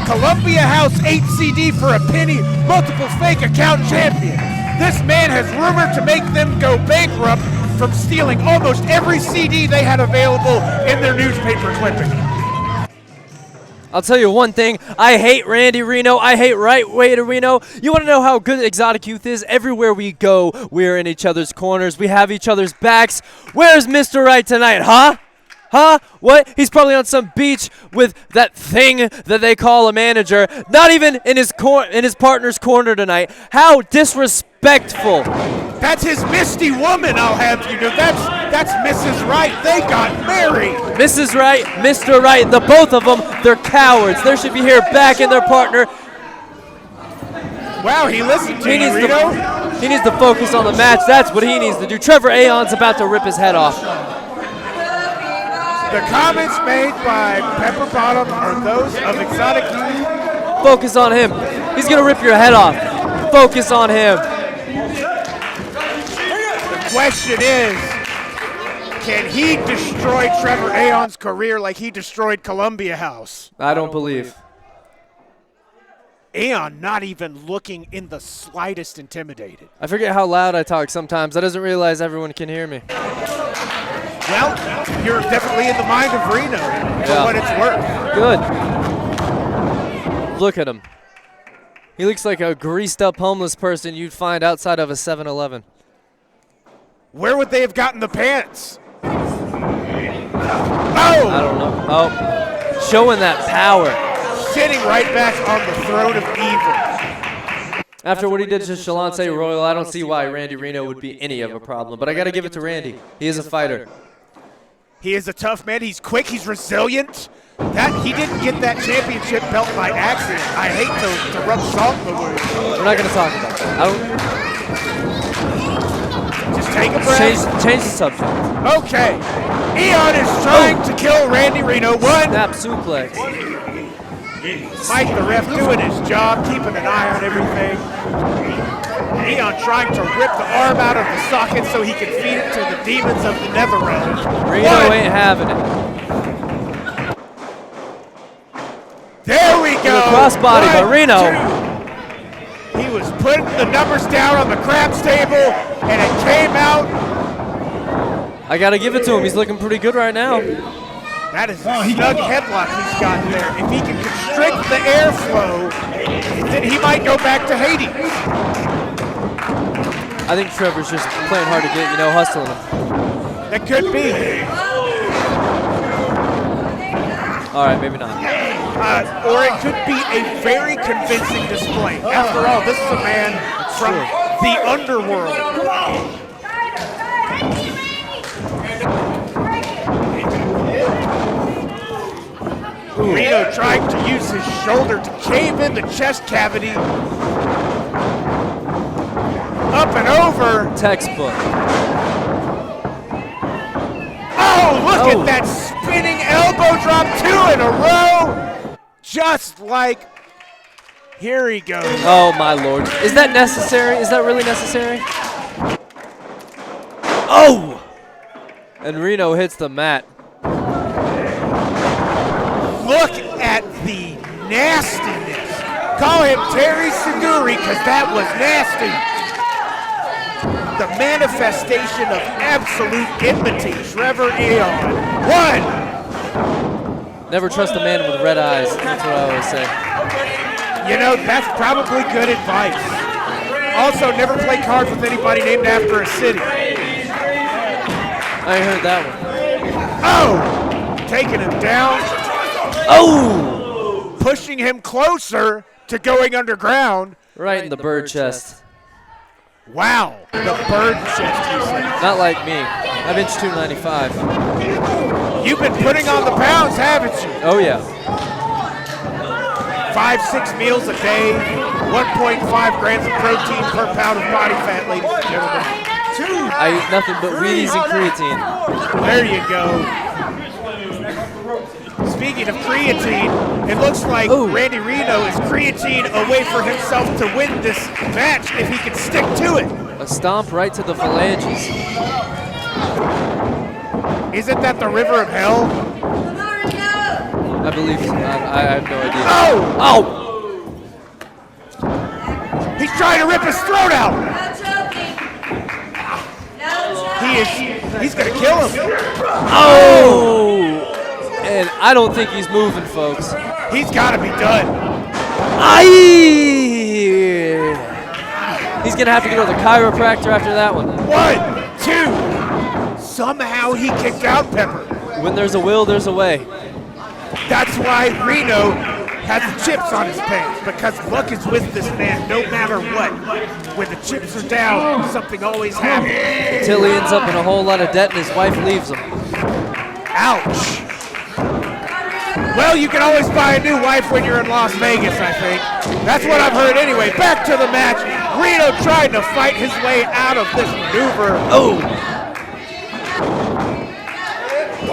S1: Columbia House 8 CD for a penny multiple fake account champion. This man has rumored to make them go bankrupt from stealing almost every CD they had available in their newspaper clipping.
S4: I'll tell you one thing, I hate Randy Reno, I hate Right Way to Reno. You want to know how good Exotic Youth is? Everywhere we go, we're in each other's corners, we have each other's backs. Where's Mr. Right tonight, huh? Huh? What? He's probably on some beach with that thing that they call a manager, not even in his partner's corner tonight. How disrespectful.
S1: That's his Misty woman, I'll have you know. That's Mrs. Right. They got married.
S4: Mrs. Right, Mr. Right, the both of them, they're cowards. They should be here backing their partner.
S1: Wow, he listened to you, Reno.
S4: He needs to focus on the match. That's what he needs to do. Trevor Aeon's about to rip his head off.
S1: The comments made by Pepper Bottom are those of Exotic Youth.
S4: Focus on him. He's going to rip your head off. Focus on him.
S1: The question is, can he destroy Trevor Aeon's career like he destroyed Columbia House?
S4: I don't believe.
S1: Aeon not even looking in the slightest intimidated.
S4: I forget how loud I talk sometimes. I doesn't realize everyone can hear me.
S1: Well, you're definitely in the mind of Reno for what it's worth.
S4: Good. Look at him. He looks like a greased up homeless person you'd find outside of a 7-Eleven.
S1: Where would they have gotten the pants? Oh!
S4: I don't know. Oh, showing that power.
S1: Sitting right back on the throne of evil.
S4: After what he did to Shaloncé Royal, I don't see why Randy Reno would be any of a problem. But I got to give it to Randy. He is a fighter.
S1: He is a tough man. He's quick. He's resilient. He didn't get that championship belt by accident. I hate to rub salt in the wound.
S4: We're not going to talk about that.
S1: Just take a breath.
S4: Change the subject.
S1: Okay. Aeon is trying to kill Randy Reno. One.
S4: Snap suplex.
S1: Mike the ref doing his job, keeping an eye on everything. Aeon trying to rip the arm out of the socket so he can feed it to the demons of the Netherrealm.
S4: Reno ain't having it.
S1: There we go.
S4: Crossbody by Reno.
S1: He was putting the numbers down on the craps table, and it came out.
S4: I got to give it to him. He's looking pretty good right now.
S1: That is a snug headlock he's got there. If he can constrict the airflow, then he might go back to Hades.
S4: I think Trevor's just playing hard to get, hustling him.
S1: That could be.
S4: All right, maybe not.
S1: Or it could be a very convincing display. After all, this is a man from the underworld. Reno trying to use his shoulder to cave in the chest cavity. Up and over.
S4: Textbook.
S1: Oh, look at that spinning elbow drop, 2 in a row. Just like, here he goes.
S4: Oh, my Lord. Is that necessary? Is that really necessary? Oh! And Reno hits the mat.
S1: Look at the nastiness. Call him Terry Seguri because that was nasty. the manifestation of absolute enmity, Trevor Aeon. 1.
S4: Never trust a man with red eyes. That's what I always say.
S1: You know, that's probably good advice. Also, never play cards with anybody named after a city.
S4: I heard that one.
S1: Oh! Taking him down.
S4: Oh!
S1: Pushing him closer to going underground.
S4: Right in the bird chest.
S1: Wow, the bird chest, you say.
S4: Not like me. I bench 295.
S1: You've been putting on the pounds, haven't you?
S4: Oh, yeah.
S1: 5-6 meals a day, 1.5 grams of protein per pound of body fat, ladies and gentlemen.
S4: I eat nothing but Wheaties and creatine.
S1: There you go. Speaking of creatine, it looks like Randy Reno is creatine away for himself to win this match if he can stick to it.
S4: A stomp right to the phalanges.
S1: Isn't that the river of hell?
S4: I believe so. I have no idea.
S1: Oh!
S4: Oh!
S1: He's trying to rip his throat out. He's gonna kill him.
S4: Oh! And I don't think he's moving, folks.
S1: He's gotta be done.
S4: Aye! He's gonna have to go to the chiropractor after that one.
S1: 1, 2. Somehow he kicked out Pepper.
S4: When there's a will, there's a way.
S1: That's why Reno has the chips on his pants, because luck is with this man no matter what. When the chips are down, something always happens.
S4: Until he ends up in a whole lot of debt and his wife leaves him.
S1: Ouch. Well, you can always buy a new wife when you're in Las Vegas, I think. That's what I've heard anyway. Back to the match. Reno trying to fight his way out of this maneuver.
S4: Oh!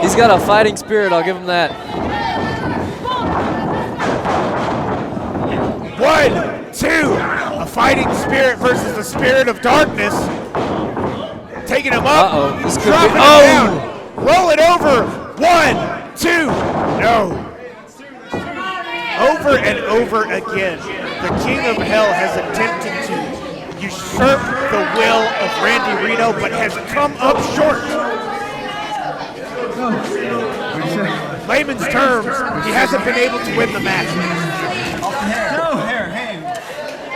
S4: He's got a fighting spirit, I'll give him that.
S1: 1, 2. A fighting spirit versus the spirit of darkness. Taking him up.
S4: Uh-oh. This could
S1: dropping
S4: be.
S1: him
S4: Oh!
S1: down. Roll it over. 1, 2. No. Over and over again, the King of Hell has attempted to usurp the will of Randy Reno, but has come up short. Layman's terms, he hasn't been able to win the match.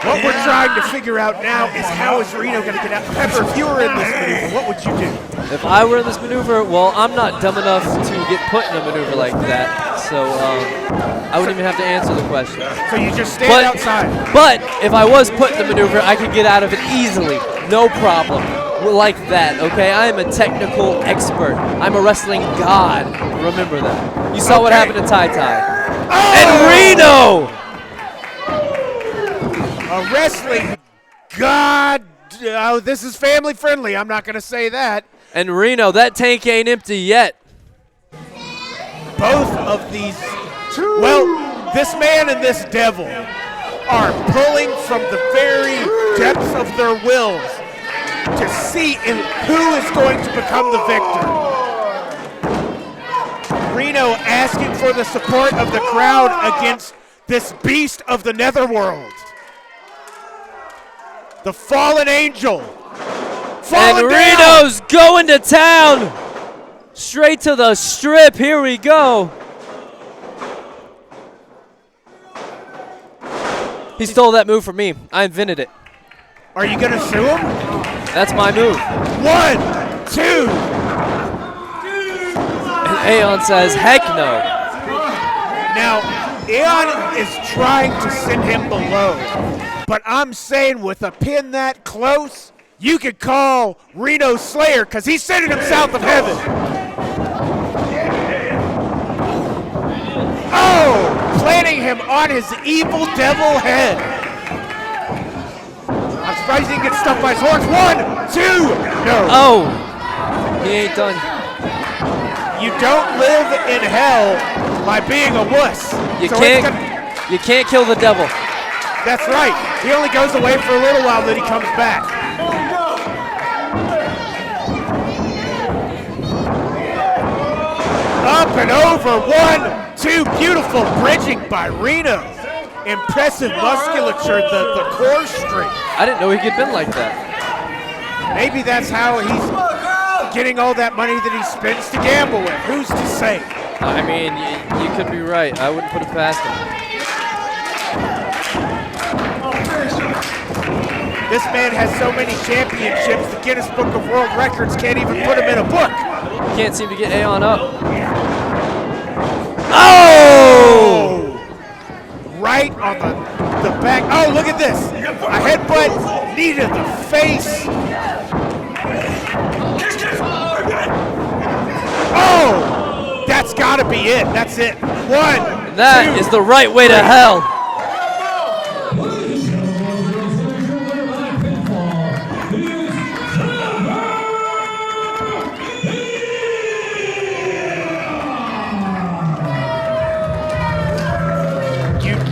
S1: What we're trying to figure out now is how is Reno going to get out. Pepper, if you were in this maneuver, what would you do?
S4: If I were in this maneuver, well, I'm not dumb enough to get put in a maneuver like that, so I wouldn't even have to answer the question.
S1: So you just stand outside.
S4: But if I was put in the maneuver, I could get out of it easily, no problem. Like that, okay? I am a technical expert. I'm a wrestling god. Remember that. You saw what happened to Tai. And Reno!
S1: A wrestling god. Oh, this is family friendly. I'm not going to say that.
S4: And Reno, that tank ain't empty yet.
S1: Both of these, well, this man and this devil are pulling from the very depths of their wills to see who is going to become the victor. Reno asking for the support of the crowd against this beast of the netherworld. The fallen angel.
S4: And Reno's going to town. Straight to the strip. Here we go. He stole that move from me. I invented it.
S1: Are you going to sue him?
S4: That's my move.
S1: 1, 2.
S4: And Aeon says, heck no.
S1: Now, Aeon is trying to send him below. But I'm saying with a pin that close, you could call Reno Slayer because he's sending him south of heaven. Oh, planting him on his evil devil head. I'm surprised he didn't get stuck by his horns. 1, 2, no.
S4: Oh, he ain't done.
S1: You don't live in hell by being a wuss.
S4: You can't kill the devil.
S1: That's right. He only goes away for a little while, then he comes back. Up and over. 1, 2. Beautiful bridging by Reno. Impressive musculature, the core strength.
S4: I didn't know he could bend like that.
S1: Maybe that's how he's getting all that money that he spends to gamble with. Who's to say?
S4: I mean, you could be right. I wouldn't put it past him.
S1: This man has so many championships, the Guinness Book of World Records can't even put him in a book.
S4: Can't seem to get Aeon up. Oh!
S1: Right on the back. Oh, look at this. A headbutt, knee to the face. Oh! That's got to be it. That's it. One.
S4: That is the right way to hell.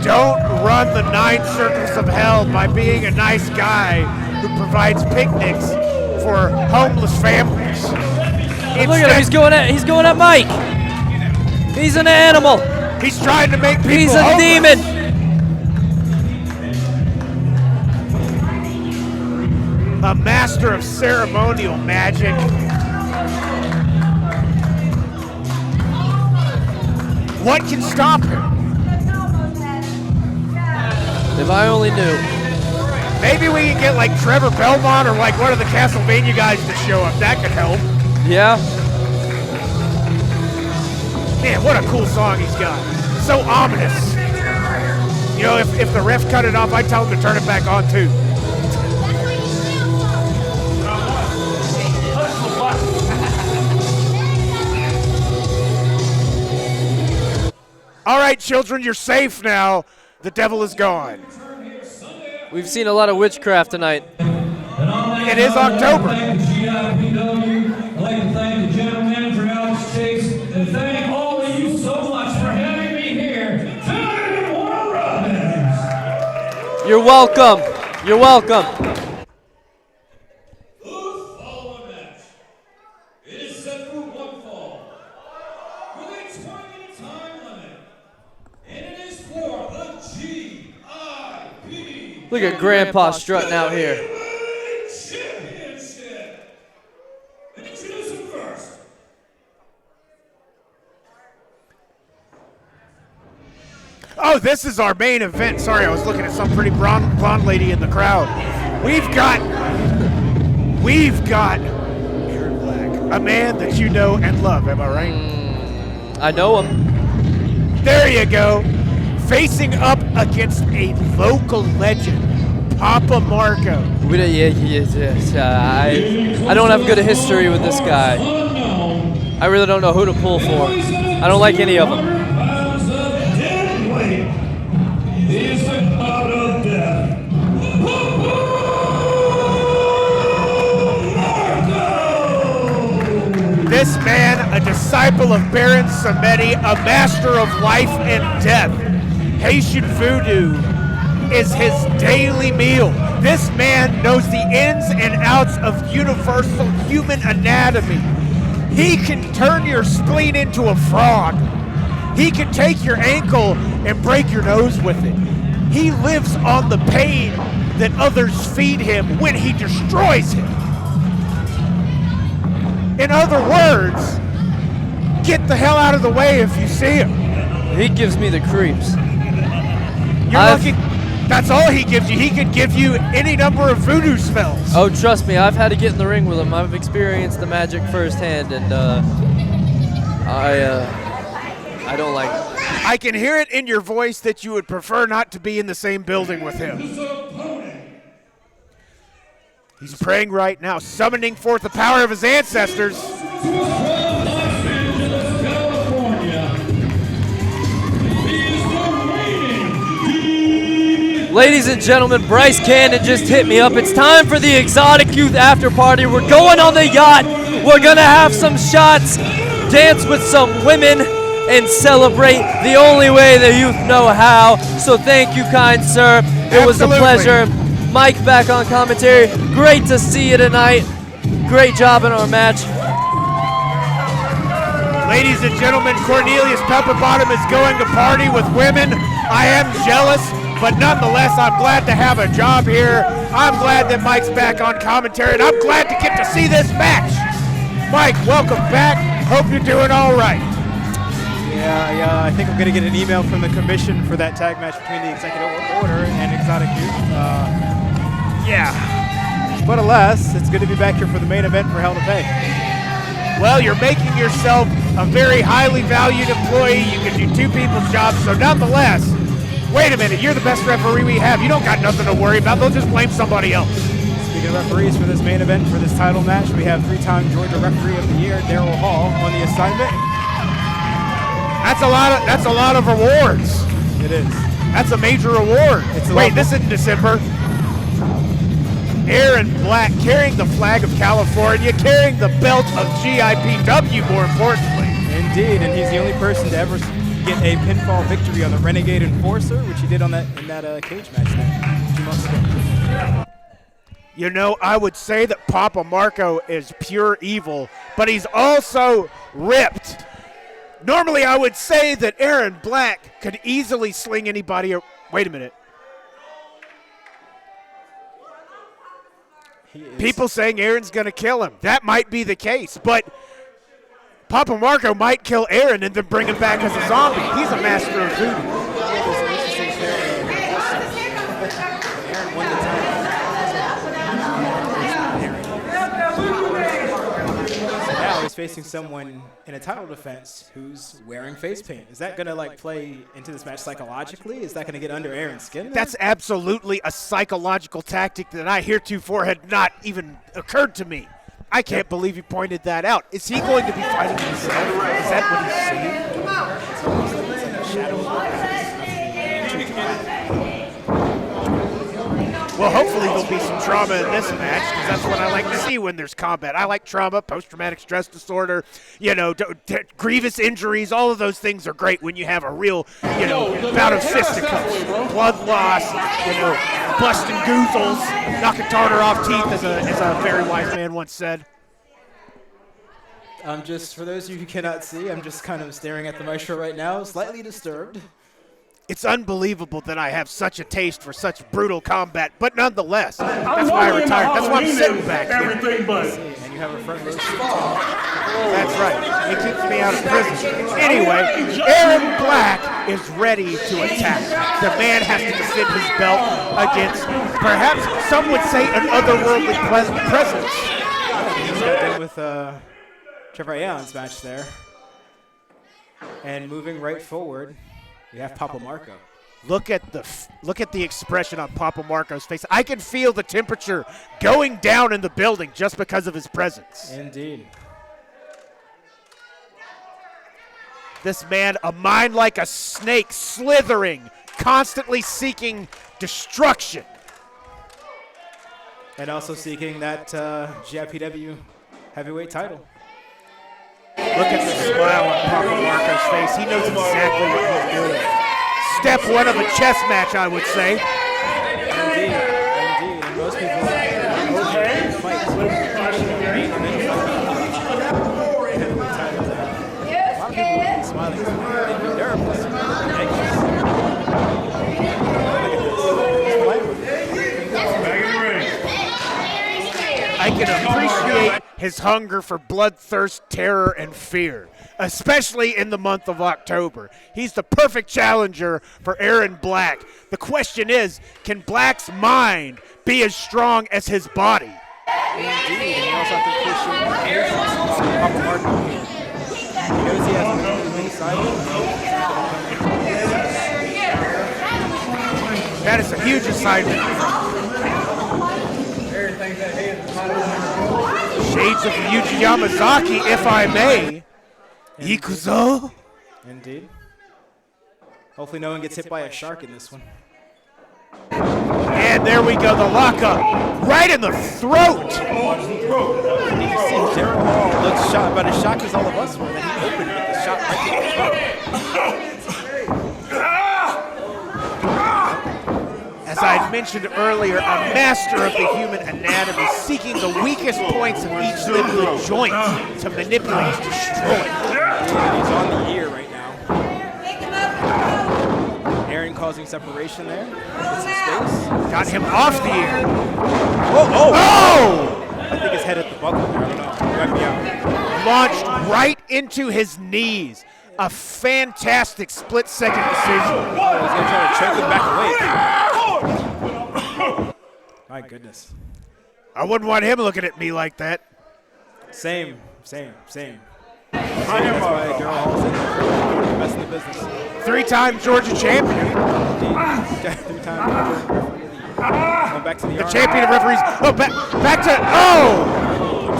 S1: Don't run the 9 circles of hell by being a nice guy who provides picnics for homeless families.
S4: Look at him, he's going at Mike. He's an animal.
S1: He's trying to make people
S4: He's a
S1: homeless.
S4: demon.
S1: A master of ceremonial magic. What can stop him?
S4: If I only knew.
S1: Maybe we can get like Trevor Belmont or like one of the Castlevania guys to show up. That could help.
S4: Yeah.
S1: Man, what a cool song he's got. So ominous. You know, if the ref cut it off, I'd tell him to turn it back on too. All right, children, you're safe now. The devil is gone.
S4: We've seen a lot of witchcraft tonight.
S1: It is October.
S2: GIPW. I'd like to thank the general manager, Alex Chase, and thank all of you so much for having me here tonight in Warner Robins.
S4: You're welcome. You're welcome.
S2: The following match. It is set for one fall. With a 20-minute time limit. And it is for the GIPW.
S4: Look at Grandpa strutting out here.
S2: Championship. Introduce him first.
S1: Oh, this is our main event. Sorry, I was looking at some pretty blonde lady in the crowd. We've got Aaron Black, a man that you know and love. Am I right?
S4: I know him.
S1: There you go. Facing up against a local legend, Papa Marko.
S4: I don't have good history with this guy. I really don't know who to pull for. I don't like any of them.
S1: This man, a disciple of Baron Samedi, a master of life and death. Haitian voodoo is his daily meal. This man knows the ins and outs of universal human anatomy. He can turn your spleen into a frog. He can take your ankle and break your nose with it. He lives on the pain that others feed him when he destroys him. In other words, get the hell out of the way if you see him.
S4: He gives me the creeps.
S1: You're lucky. That's all he gives you. He could give you any number of voodoo spells.
S4: Oh, trust me, I've had to get in the ring with him. I've experienced the magic firsthand, and I don't like it.
S1: I can hear it in your voice that you would prefer not to be in the same building with him. He's praying right now, summoning forth the power of his ancestors.
S4: Ladies and gentlemen, Bryce Cannon just hit me up. It's time for the Exotic Youth After Party. We're going on the yacht. We're going to have some shots, dance with some women, and celebrate the only way the youth know how. So thank you, kind sir. It was a pleasure. Mike back on commentary. Great to see you tonight. Great job in our match.
S1: Ladies and gentlemen, Cornelius Pepperbottom is going to party with women. I am jealous. But nonetheless, I'm glad to have a job here. I'm glad that Mike's back on commentary, and I'm glad to get to see this match. Mike, welcome back. Hope you're doing all right.
S3: Yeah, I think I'm going to get an email from the commission for that tag match between the Executive Order and Exotic Youth. Yeah. But alas, it's good to be back here for the main event for Hell to Pay.
S1: Well, you're making yourself a very highly valued employee. You can do two people's jobs, so nonetheless, wait a minute, you're the best referee we have. You don't got nothing to worry about. They'll just blame somebody else.
S3: Speaking of referees for this main event, for this title match, we have three-time Georgia Referee of the Year, Daryl Hall, on the assignment.
S1: That's a lot of rewards.
S3: It is.
S1: That's a major reward. Wait, this isn't December. Ehren Black carrying the flag of California, carrying the belt of GIPW, more importantly.
S3: Indeed, and he's the only person to ever get a pinfall victory on the Renegade Enforcer, which he did on in that cage match there 2 months ago.
S1: You know, I would say that Papa Marko is pure evil, but he's also ripped. Normally, I would say that Ehren Black could easily sling anybody. Wait a minute. People saying Aaron's going to kill him. That might be the case, but Papa Marko might kill Ehren and then bring him back as a zombie. He's a master of voodoo.
S3: Ehren won the title. Now he's facing someone in a title defense who's wearing face paint. Is that going to play into this match psychologically? Is that going to get under Aaron's skin?
S1: That's absolutely a psychological tactic that I heretofore had not even occurred to me. I can't believe you pointed that out. Is he going to be fighting himself? Is that what he's saying?
S3: It's almost like a shadow.
S1: Well, hopefully there'll be some trauma in this match, because that's what I like to see when there's combat. I like trauma, post-traumatic stress disorder, grievous injuries. All of those things are great when you have a real, bout of fisticuffs, blood loss, busting goozles, knocking tartar off teeth, as a very wise man once said.
S3: For those of you who cannot see, I'm just kind of staring at the maestro right now, slightly disturbed.
S1: It's unbelievable that I have such a taste for such brutal combat, but nonetheless, that's why I retired. That's why I'm sitting back here.
S3: And you have a front row seat.
S1: That's right. It keeps me out of prison. Anyway, Ehren Black is ready to attack. The man has to defend his belt against, perhaps some would say, an otherworldly presence.
S3: He's got in with Trevor Aeon's match there. And moving right forward, we have Papa Marko.
S1: Look at the expression on Papa Marko's face. I can feel the temperature going down in the building just because of his presence.
S3: Indeed.
S1: This man, a mind like a snake, slithering, constantly seeking destruction.
S3: And also seeking that GIPW heavyweight title.
S1: Look at the smile on Papa Marko's face. He knows exactly what he's doing. Step one of a chess match, I would say.
S3: Indeed. And most people fight. A lot of people are smiling. They're
S1: I can appreciate his hunger for bloodthirst, terror, and fear, especially in the month of October. He's the perfect challenger for Ehren Black. The question is, can Black's mind be as strong as his body?
S3: Indeed, and you also have to appreciate Papa Marko here. He knows he has a really side.
S1: That is a huge assignment. Shades of Yuji Yamazaki, if I may. Ikuzo.
S3: Indeed. Hopefully no one gets hit by a shark in this one.
S1: And there we go, the lockup. Right in the throat.
S3: You can see Daryl Hall looks shocked, about as shocked as all of us were that he opened with the shot right in the throat.
S1: As I had mentioned earlier, a master of the human anatomy, seeking the weakest points of each living joint to manipulate, destroy.
S3: He's on the ear right now. Ehren causing separation there. Gets some space.
S1: Got him off the air.
S3: Oh! I think his head hit the buckle there. I don't know. He might be out.
S1: Launched right into his knees. A fantastic split-second decision.
S3: Oh, he's going to try to choke him back away. My goodness.
S1: I wouldn't want him looking at me like that.
S3: Same. That's why Daryl Hall's in there. The best in the business.
S1: Three-time Georgia champion.
S3: Three-time going back to the arm.
S1: Champion of referees. Oh, back to,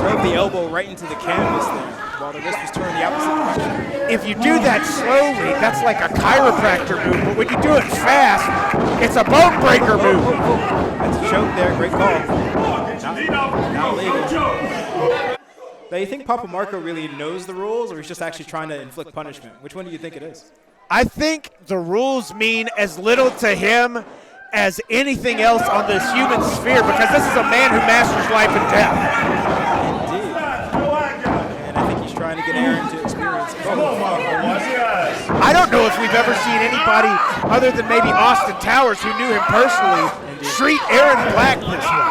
S3: Drove the elbow right into the canvas there while the wrist was turned the opposite direction.
S1: If you do that slowly, that's like a chiropractor move. But when you do it fast, it's a bone breaker move.
S3: That's a choke there. Great call. Not legal. Now, you think Papa Marko really knows the rules, or he's just actually trying to inflict punishment? Which one do you think it is?
S1: I think the rules mean as little to him as anything else on this human sphere, because this is a man who masters life and death.
S3: Indeed. And I think he's trying to get Ehren to experience both.
S1: I don't know if we've ever seen anybody other than maybe Austin Towers, who knew him personally, treat Ehren Black this way.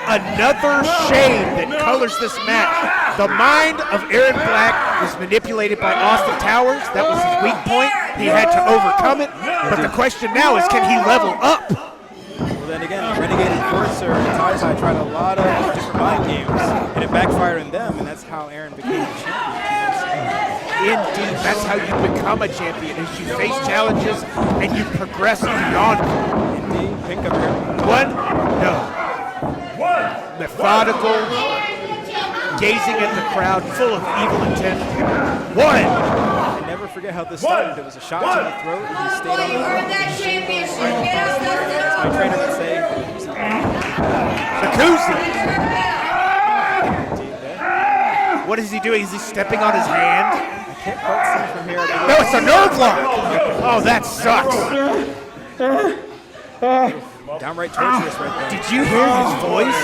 S1: Another shade that colors this match. The mind of Ehren Black was manipulated by Austin Towers. That was his weak point. He had to overcome it. But the question now is, can he level up?
S3: Well, then again, Renegade Enforcer and Tai tried a lot of different mind games, and it backfired on them, and that's how Ehren became the champion.
S1: Indeed, that's how you become a champion, is you face challenges and you progress beyond them.
S3: Indeed, pink up here.
S1: Methodical, gazing at the crowd, full of evil intent.
S3: I never forget how this started. It was a shot to the throat, and he stayed on the ground. As my trainer would say,
S1: Jacuzzi. What is he doing? Is he stepping on his hand?
S3: I can't quite see from here.
S1: No, it's a nerve lock. Oh, that sucks.
S3: Downright torturous right there.
S1: Did you hear his voice?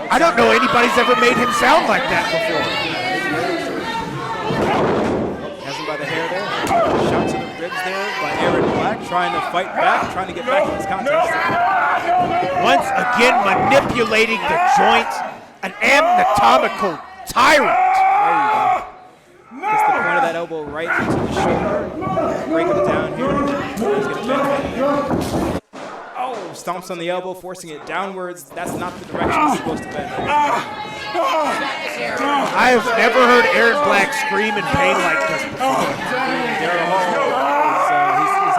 S1: I don't know anybody's ever made him sound like that before.
S3: Has him by the hair there. Shot to the ribs there by Ehren Black, trying to fight back, trying to get back in this contest.
S1: Once again manipulating the joints, an anatomical tyrant.
S3: There you go. Gets the point of that elbow right into the shoulder. Break him down here. He's going to bend. Oh, stomps on the elbow, forcing it downwards. That's not the direction it's supposed to bend.
S1: I have never heard Ehren Black scream in pain like this before.
S3: Daryl Hall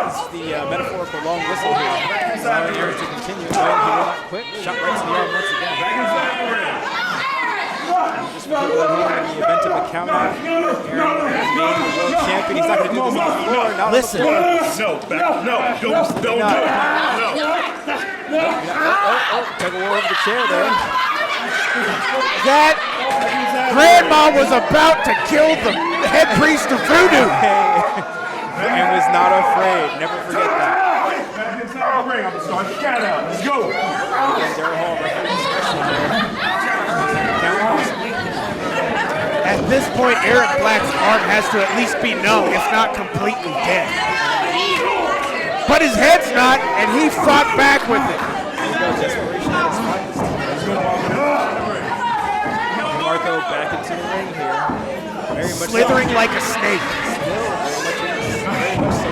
S3: is the metaphorical long whistle here. Allowing Ehren to continue, but he will not quit. Shot right to the arm once again. Just for people at home, in the event of a count-out, Ehren being the world champion. He's not going to do this on the floor. Not
S1: Listen.
S3: on the floor.
S5: Don't do it.
S3: Tug of war over the chair there.
S1: That grandma was about to kill the head priest of voodoo.
S3: And was not afraid. Never forget that.
S5: Let's go.
S3: Again, Daryl Hall refereeing special there.
S1: At this point, Ehren Black's arm has to at least be numb, if not completely dead. But his head's not, and he fought back with it.
S3: Desperation at his finest. Marko back into the ring here. Very much
S1: Slithering like a snake.
S3: Still very much so.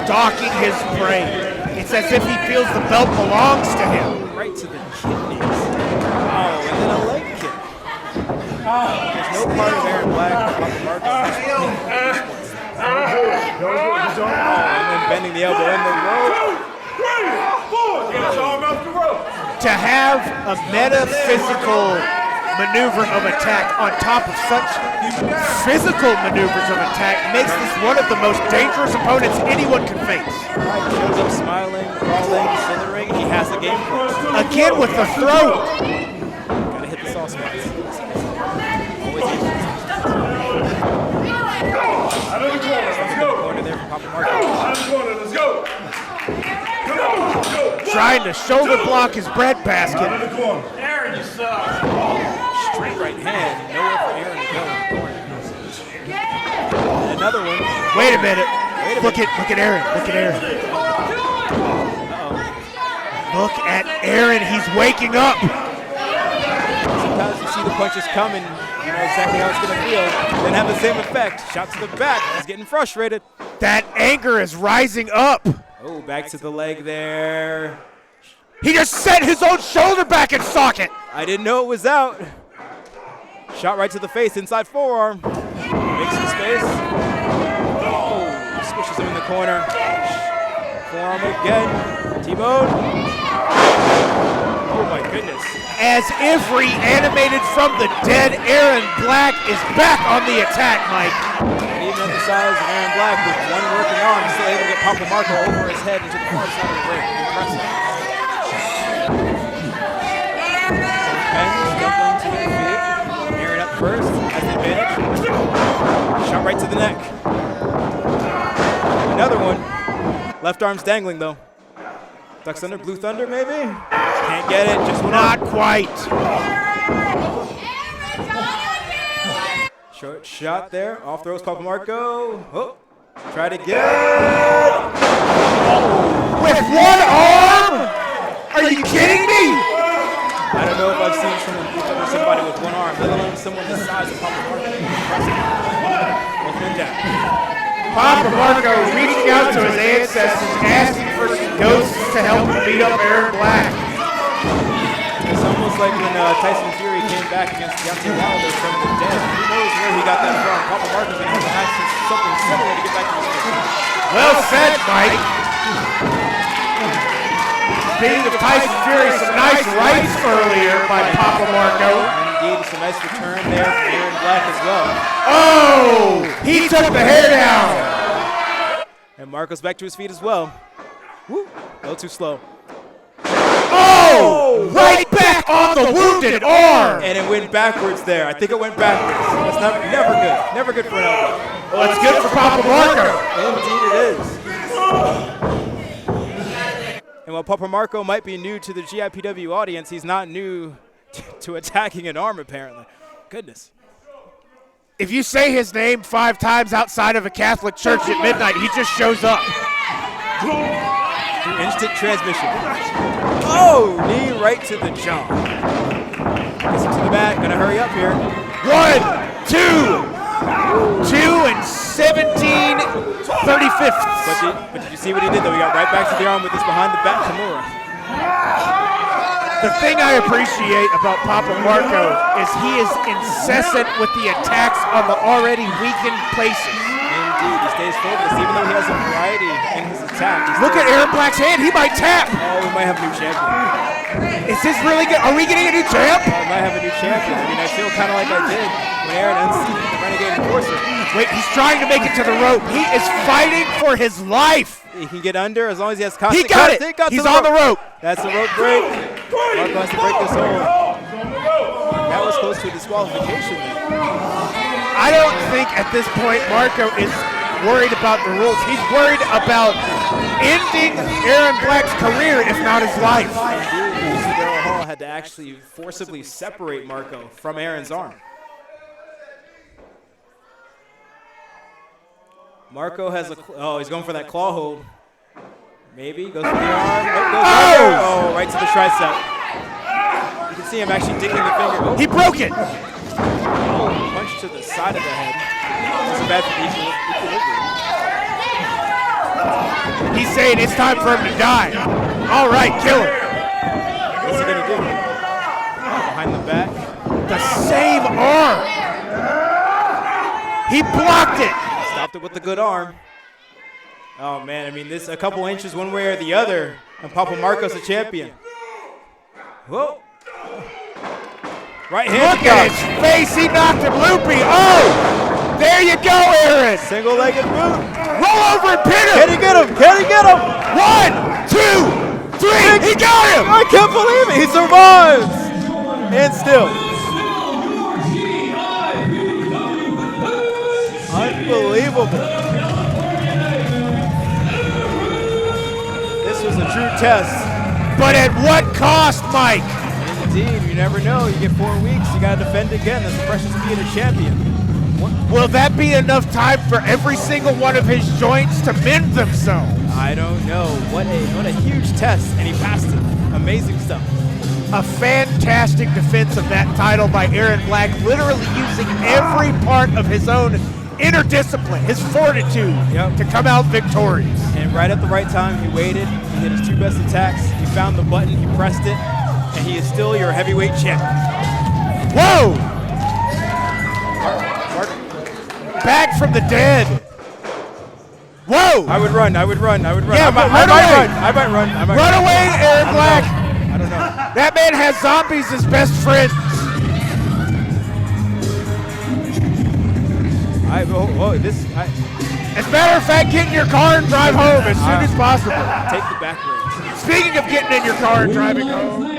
S1: Stalking his prey. It's as if he feels the belt belongs to him.
S3: Right to the kidneys. Oh, and then a leg kick. There's no part of Ehren Black about Marko. And then bending the elbow in the rope.
S1: To have a metaphysical maneuver of attack on top of such physical maneuvers of attack makes this one of the most dangerous opponents anyone can face.
S3: Right, shows up smiling, crawling, slithering. He has the game plan.
S1: Again with the throat.
S3: Gotta hit the soft spots. Always easy.
S5: Out of the corner, let's go.
S3: Corner there from Papa Marko.
S5: Out of the corner, let's go. Come on, let's go.
S1: Trying to shoulder block his bread basket.
S5: Out of the corner.
S3: Straight right hand. Nowhere for Ehren to go in the corner. another one.
S1: Wait a minute. Look at Ehren. Look at Ehren. Look at Ehren. He's waking up.
S3: Sometimes you see the punches coming, you know exactly how it's going to feel, then have the same effect. Shot to the back. He's getting frustrated.
S1: That anger is rising up.
S3: Oh, back to the leg there.
S1: He just set his own shoulder back in socket.
S3: I didn't know it was out. Shot right to the face, inside forearm. Makes some space. Oh, squishes him in the corner. Forearm again. T-bone. Oh my goodness.
S1: As if reanimated from the dead, Ehren Black is back on the attack, Mike.
S3: And even at the size of Ehren Black, with one working arm, he's still able to get Papa Marko over his head into the far side of the ring. Impressive. Men stumbling to their feet. Ehren up first, has the advantage. Shot right to the neck. Another one. Left arm's dangling though. Ducks under, Blue Thunder maybe? Can't get it, just went
S1: Not quite.
S3: Short shot there, off throws Papa Marko. Oh, try to get.
S1: With one arm? Are you kidding me?
S3: I don't know if I've seen somebody with one arm, let alone someone the size of Papa Marko. Both men down.
S1: Papa Marko reaching out to his ancestors, asking for some ghosts to help him beat up Ehren Black.
S3: It's almost like when Tyson Fury came back against Deontay Wilder from the dead. Who knows where he got that from? Papa Marko's going to have to have something similar to get back to the stage.
S1: Well said, Mike. Speaking of Tyson Fury, some nice rights earlier by Papa Marko.
S3: And indeed, some nice return there from Ehren Black as well.
S1: Oh, he took the hair down.
S3: And Marko's back to his feet as well. Woo, a little too slow.
S1: Oh, right back on the wounded arm.
S3: And it went backwards there. I think it went backwards. That's never good. Never good for an elbow.
S1: Well, it's good for Papa Marko.
S3: Indeed it is. And while Papa Marko might be new to the GIPW audience, he's not new to attacking an arm, apparently. Goodness.
S1: If you say his name 5 times outside of a Catholic church at midnight, he just shows up.
S3: Instant transmission. Oh, knee right to the jaw. Gets it to the back. Gonna hurry up here.
S1: 1, 2, 2 and 17/35.
S3: But did you see what he did though? He got right back to the arm with this behind the back Kimura.
S1: The thing I appreciate about Papa Marko is he is incessant with the attacks on the already weakened places.
S3: Indeed, he stays focused even though he has a variety in his attack.
S1: Look at Ehren Black's hand, he might tap.
S3: Oh, we might have a new champion.
S1: Is this really good? Are we getting a new champ?
S3: We might have a new champion. I mean, I feel kind of like I did when Ehren unseated the Renegade Enforcer.
S1: Wait, he's trying to make it to the rope. He is fighting for his life.
S3: He can get under as long as he has constant.
S1: He got it. He's on the rope.
S3: That's the rope break. Marko has to break this hold. That was close to a disqualification there.
S1: I don't think at this point Marko is worried about the rules. He's worried about ending Ehren Black's career, if not his life.
S3: Indeed, Hall had to actually forcibly separate Marko from Ehren's arm. Marko has a, he's going for that claw hold. Maybe, goes for the arm. Oh, right to the tricep. You can see him actually digging the finger. Oh.
S1: He broke it.
S3: Oh, punch to the side of the head. This is bad for the equilibrium.
S1: He's saying it's time for him to die. All right, kill him.
S3: What's he gonna do? Behind the back.
S1: The same arm. He blocked it.
S3: Stopped it with the good arm. Oh man, I mean this a couple inches one way or the other, and Papa Marko's a champion. Whoa. Right hand.
S1: Look at his face, he knocked him loopy. Oh, there you go, Ehren.
S3: Single-legged boot.
S1: Roll over and pin him.
S3: Can he get him? Can he get him?
S1: 1, 2, 3, he got him.
S3: I can't believe it, he survives. And still. Unbelievable. This was a true test.
S1: But at what cost, Mike?
S3: Indeed, you never know. You get 4 weeks, you got to defend again. That's the precious being a champion.
S1: Will that be enough time for every single one of his joints to mend themselves?
S3: I don't know. What a huge test, and he passed it. Amazing stuff.
S1: A fantastic defense of that title by Ehren Black, literally using every part of his own inner discipline, his fortitude, to come out victorious.
S3: And right at the right time, he waited, he hit his 2 best attacks, he found the button, he pressed it, and he is still your heavyweight champion.
S1: Whoa! Back from the dead. Whoa!
S3: I would run.
S1: Yeah,
S3: I might
S1: run away.
S3: run.
S1: Run away, Ehren Black.
S3: I don't know.
S1: That man has zombies as best friends. As a matter of fact, get in your car and drive home as soon as possible.
S3: Take the back road.
S1: Speaking of getting in your car and driving home.